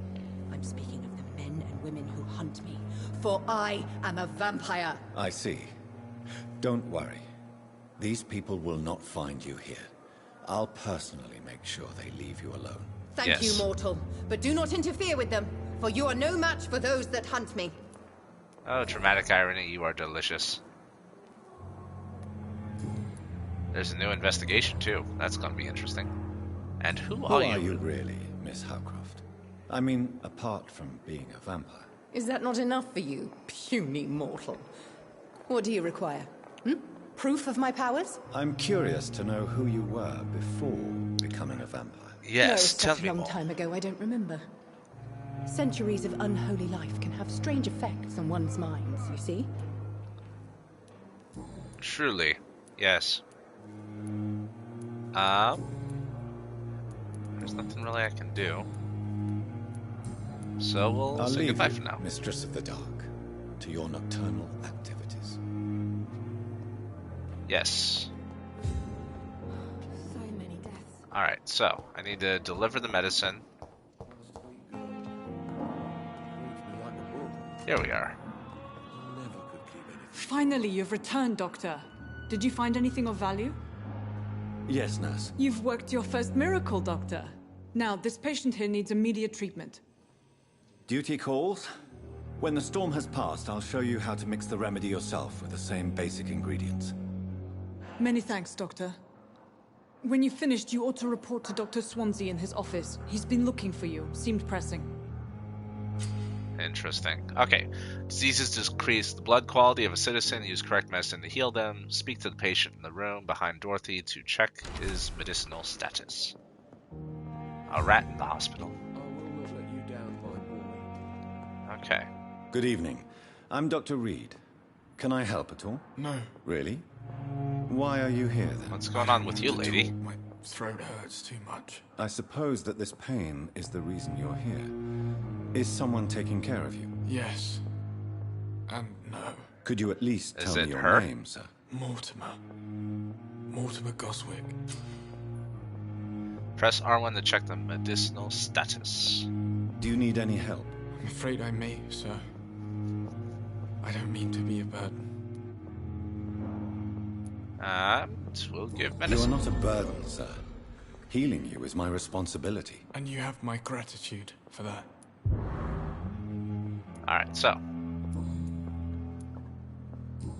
[SPEAKER 11] I'm speaking of the men and women who hunt me. For I am a vampire.
[SPEAKER 3] I see. Don't worry. These people will not find you here. I'll personally make sure they leave you alone.
[SPEAKER 11] Thank you, mortal. But do not interfere with them, for you are no match for those that hunt me.
[SPEAKER 1] Oh, dramatic irony, you are delicious. There's a new investigation, too. That's going to be interesting. And who are you
[SPEAKER 3] really, Miss Howcroft? I mean, apart from being a vampire.
[SPEAKER 11] Is that not enough for you, puny mortal? What do you require? Proof of my powers?
[SPEAKER 3] I'm curious to know who you were before becoming a vampire.
[SPEAKER 1] Yes, tell
[SPEAKER 11] such
[SPEAKER 1] me
[SPEAKER 11] a long
[SPEAKER 1] more.
[SPEAKER 11] time ago, I don't remember. Centuries of unholy life can have strange effects on one's minds, you see?
[SPEAKER 1] Truly, yes. There's nothing really I can do. So we'll
[SPEAKER 3] I'll
[SPEAKER 1] say
[SPEAKER 3] leave
[SPEAKER 1] goodbye
[SPEAKER 3] you,
[SPEAKER 1] for now.
[SPEAKER 3] Mistress of the Dark, to your nocturnal activities.
[SPEAKER 1] Yes.
[SPEAKER 10] So many deaths.
[SPEAKER 1] Alright, so I need to deliver the medicine. Here we are.
[SPEAKER 4] Finally, you've returned, Doctor. Did you find anything of value?
[SPEAKER 3] Yes, nurse.
[SPEAKER 4] You've worked your first miracle, Doctor. Now, this patient here needs immediate treatment.
[SPEAKER 3] Duty calls. When the storm has passed, I'll show you how to mix the remedy yourself with the same basic ingredients.
[SPEAKER 4] Many thanks, Doctor. When you've finished, you ought to report to Dr. Swansea in his office. He's been looking for you. Seemed pressing.
[SPEAKER 1] Interesting. Okay. Diseases decrease the blood quality of a citizen. Use correct medicine to heal them. Speak to the patient in the room behind Dorothy to check his medicinal status. A rat in the hospital. Okay.
[SPEAKER 3] Good evening. I'm Dr. Reed. Can I help at all?
[SPEAKER 12] No.
[SPEAKER 3] Really? Why are you here, then?
[SPEAKER 1] What's going on with you, lady?
[SPEAKER 12] My throat hurts too much.
[SPEAKER 3] I suppose that this pain is the reason you're here. Is someone taking care of you?
[SPEAKER 12] Yes. And no.
[SPEAKER 3] Could you at least tell
[SPEAKER 1] Is
[SPEAKER 3] me
[SPEAKER 1] it
[SPEAKER 3] your
[SPEAKER 1] her?
[SPEAKER 3] name, sir?
[SPEAKER 12] Mortimer. Mortimer Goswick.
[SPEAKER 1] Press R1 to check the medicinal status.
[SPEAKER 3] Do you need any help?
[SPEAKER 12] I'm afraid I may, sir. I don't mean to be a burden.
[SPEAKER 1] We'll give
[SPEAKER 3] You are
[SPEAKER 1] medicine.
[SPEAKER 3] not a burden, sir. Healing you is my responsibility.
[SPEAKER 12] And you have my gratitude for that.
[SPEAKER 1] Alright, so.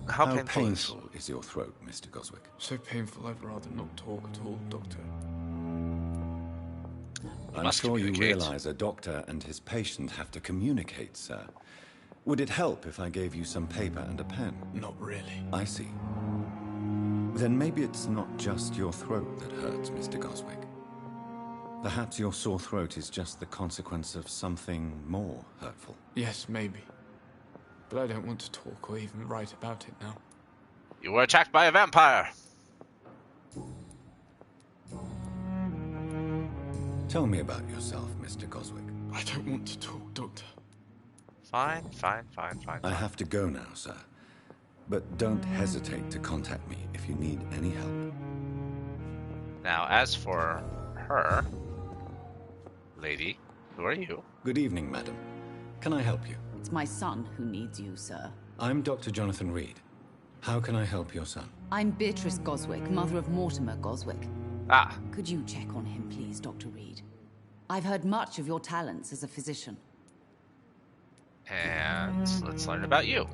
[SPEAKER 1] How painful
[SPEAKER 3] painful is your throat, Mr. Goswick?
[SPEAKER 12] So painful I'd rather not talk at all, Doctor.
[SPEAKER 3] I'm
[SPEAKER 1] must
[SPEAKER 3] sure you
[SPEAKER 1] communicate.
[SPEAKER 3] realize a doctor and his patient have to communicate, sir. Would it help if I gave you some paper and a pen?
[SPEAKER 12] Not really.
[SPEAKER 3] I see. Then maybe it's not just your throat that hurts, Mr. Goswick. Perhaps your sore throat is just the consequence of something more hurtful.
[SPEAKER 12] Yes, maybe. But I don't want to talk or even write about it now.
[SPEAKER 1] You were attacked by a vampire.
[SPEAKER 3] Tell me about yourself, Mr. Goswick.
[SPEAKER 12] I don't want to talk, Doctor.
[SPEAKER 1] Fine.
[SPEAKER 3] I have to go now, sir. But don't hesitate to contact me if you need any help.
[SPEAKER 1] Now, as for her, lady, who are you?
[SPEAKER 3] Good evening, madam. Can I help you?
[SPEAKER 13] It's my son who needs you, sir.
[SPEAKER 3] I'm Dr. Jonathan Reed. How can I help your son?
[SPEAKER 13] I'm Beatrice Goswick, mother of Mortimer Goswick.
[SPEAKER 1] Ah,
[SPEAKER 13] Could you check on him, please, Dr. Reed? I've heard much of your talents as a physician.
[SPEAKER 1] and let's learn about you.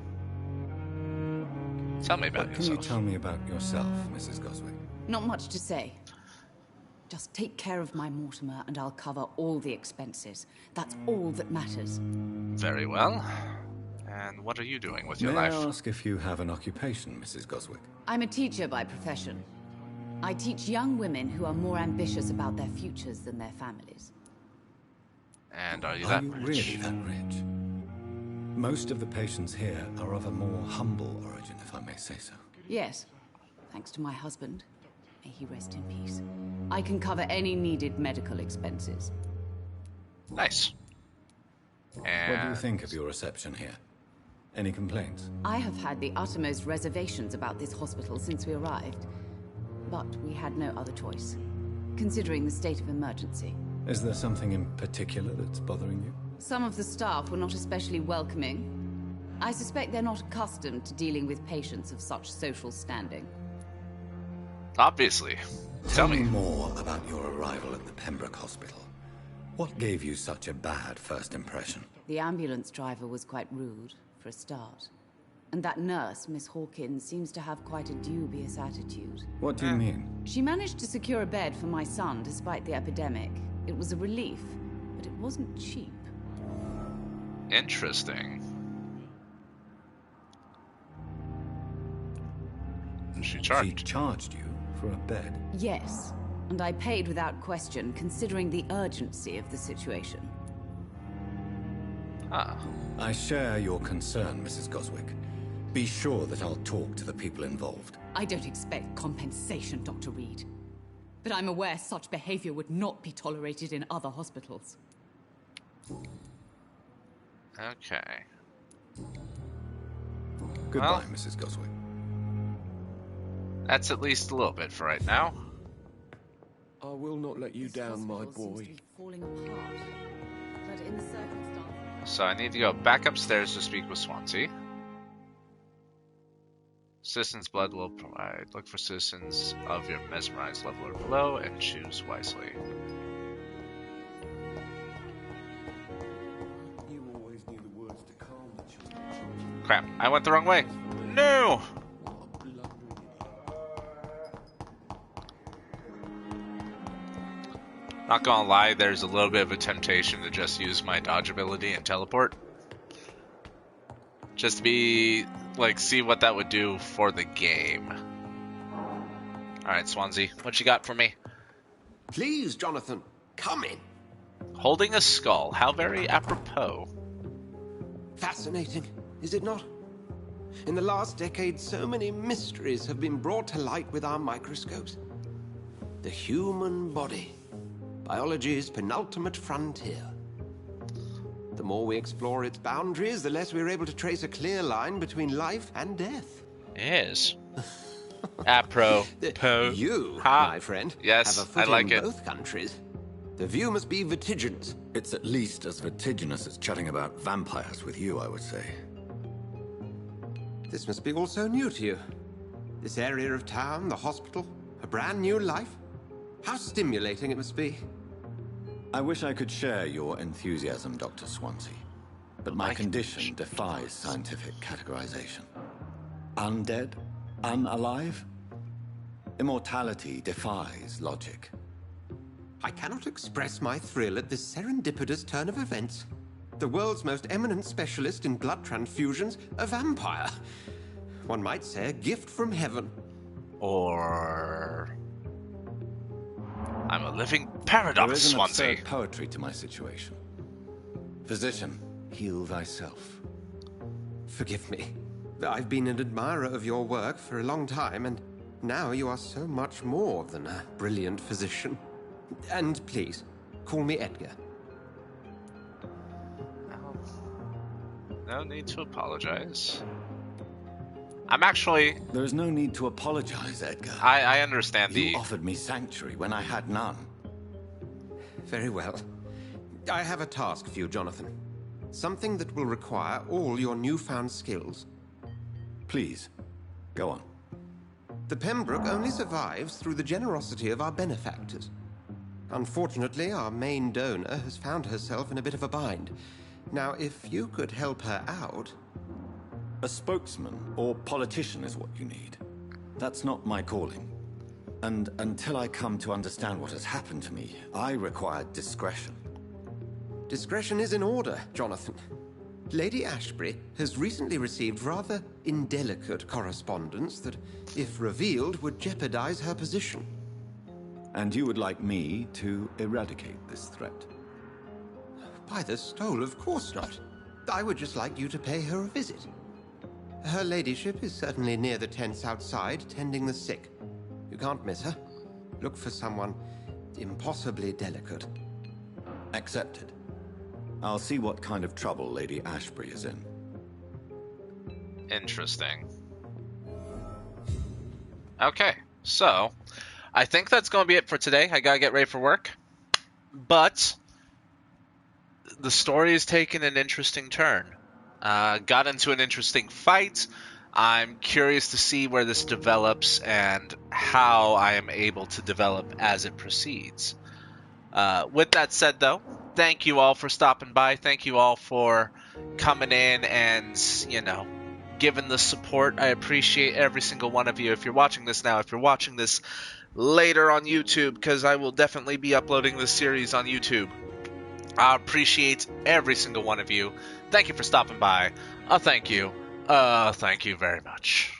[SPEAKER 1] Tell me about
[SPEAKER 3] What can you
[SPEAKER 1] yourself.
[SPEAKER 3] tell me about yourself, Mrs. Goswick?
[SPEAKER 13] Not much to say. Just take care of my Mortimer and I'll cover all the expenses. That's all that matters.
[SPEAKER 1] Very well. And what are you doing with your
[SPEAKER 3] May
[SPEAKER 1] life?
[SPEAKER 3] I ask if you have an occupation, Mrs. Goswick?
[SPEAKER 13] I'm a teacher by profession. I teach young women who are more ambitious about their futures than their families.
[SPEAKER 1] And are you
[SPEAKER 3] Are
[SPEAKER 1] that
[SPEAKER 3] you
[SPEAKER 1] rich?
[SPEAKER 3] really that rich? Most of the patients here are of a more humble origin, if I may say so.
[SPEAKER 13] Yes, thanks to my husband. May he rest in peace. I can cover any needed medical expenses.
[SPEAKER 1] Nice. And
[SPEAKER 3] What do you think of your reception here? Any complaints?
[SPEAKER 13] I have had the uttermost reservations about this hospital since we arrived. But we had no other choice, considering the state of emergency.
[SPEAKER 3] Is there something in particular that's bothering you?
[SPEAKER 13] Some of the staff were not especially welcoming. I suspect they're not accustomed to dealing with patients of such social standing.
[SPEAKER 1] Obviously.
[SPEAKER 3] Tell me more about your arrival at the Pembroke Hospital. What gave you such a bad first impression?
[SPEAKER 13] The ambulance driver was quite rude, for a start. And that nurse, Miss Hawkins, seems to have quite a dubious attitude.
[SPEAKER 3] What do you mean?
[SPEAKER 13] She managed to secure a bed for my son despite the epidemic. It was a relief, but it wasn't cheap.
[SPEAKER 1] Interesting. She
[SPEAKER 3] charged you for a bed?
[SPEAKER 13] Yes, and I paid without question, considering the urgency of the situation.
[SPEAKER 1] Ah.
[SPEAKER 3] I share your concern, Mrs. Goswick. Be sure that I'll talk to the people involved.
[SPEAKER 13] I don't expect compensation, Dr. Reed. But I'm aware such behavior would not be tolerated in other hospitals.
[SPEAKER 1] Okay.
[SPEAKER 3] Goodbye,
[SPEAKER 1] Well,
[SPEAKER 3] Mrs. Goswick.
[SPEAKER 1] That's at least a little bit for right now.
[SPEAKER 2] I will not let you down, my boy.
[SPEAKER 13] Falling apart. But in the circumstances...
[SPEAKER 1] So I need to go back upstairs to speak with Swansea. Citizens' blood will provide. Look for citizens of your mesmerized level or below and choose wisely.
[SPEAKER 2] You always knew the words to calm the children.
[SPEAKER 1] Crap, I went the wrong way. No! Not gonna lie, there's a little bit of a temptation to just use my dodge ability and teleport. Just to be, like, see what that would do for the game. Alright, Swansea, what you got for me?
[SPEAKER 2] Please, Jonathan, come in.
[SPEAKER 1] Holding a skull, how very apropos.
[SPEAKER 2] Fascinating, is it not? In the last decade, so many mysteries have been brought to light with our microscopes. The human body. Biology's penultimate frontier. The more we explore its boundaries, the less we're able to trace a clear line between life and death.
[SPEAKER 1] Yes. Apropos.
[SPEAKER 2] You, my friend,
[SPEAKER 1] yes,
[SPEAKER 2] have a foot
[SPEAKER 1] I like
[SPEAKER 2] in
[SPEAKER 1] it.
[SPEAKER 2] both countries. The view must be vertiginous.
[SPEAKER 3] It's at least as vertiginous as chatting about vampires with you, I would say.
[SPEAKER 2] This must be all so new to you. This area of town, the hospital, a brand new life. How stimulating it must be.
[SPEAKER 3] I wish I could share your enthusiasm, Dr. Swansea, but my condition defies scientific categorization. Undead? Unalive? Immortality defies logic.
[SPEAKER 2] I cannot express my thrill at this serendipitous turn of events. The world's most eminent specialist in blood transfusions, a vampire. One might say a gift from heaven.
[SPEAKER 1] Or... I'm a living paradox,
[SPEAKER 3] There is an
[SPEAKER 1] Swansea.
[SPEAKER 3] absurd poetry to my situation. Physician, heal thyself.
[SPEAKER 2] Forgive me. I've been an admirer of your work for a long time, and now you are so much more than a brilliant physician. And please, call me Edgar.
[SPEAKER 1] No need to apologize. I'm actually...
[SPEAKER 3] There is no need to apologize, Edgar.
[SPEAKER 1] I understand the...
[SPEAKER 3] You offered me sanctuary when I had none.
[SPEAKER 2] Very well. I have a task for you, Jonathan. Something that will require all your newfound skills.
[SPEAKER 3] Please, go on.
[SPEAKER 2] The Pembroke only survives through the generosity of our benefactors. Unfortunately, our main donor has found herself in a bit of a bind. Now, if you could help her out...
[SPEAKER 3] A spokesman or politician is what you need. That's not my calling. And until I come to understand what has happened to me, I require discretion.
[SPEAKER 2] Discretion is in order, Jonathan. Lady Ashbury has recently received rather indelicate correspondence that, if revealed, would jeopardize her position.
[SPEAKER 3] And you would like me to eradicate this threat?
[SPEAKER 2] By the stole, of course not. I would just like you to pay her a visit. Her ladyship is certainly near the tents outside, tending the sick. You can't miss her. Look for someone impossibly delicate.
[SPEAKER 3] Accepted. I'll see what kind of trouble Lady Ashbury is in.
[SPEAKER 1] Interesting. Okay, so I think that's going to be it for today. I gotta get ready for work. But the story is taking an interesting turn. Got into an interesting fight. I'm curious to see where this develops and how I am able to develop as it proceeds. With that said, though, thank you all for stopping by. Thank you all for coming in and, giving the support. I appreciate every single one of you. If you're watching this now, if you're watching this later on YouTube, because I will definitely be uploading this series on YouTube, I appreciate every single one of you. Thank you for stopping by. Thank you. Thank you very much.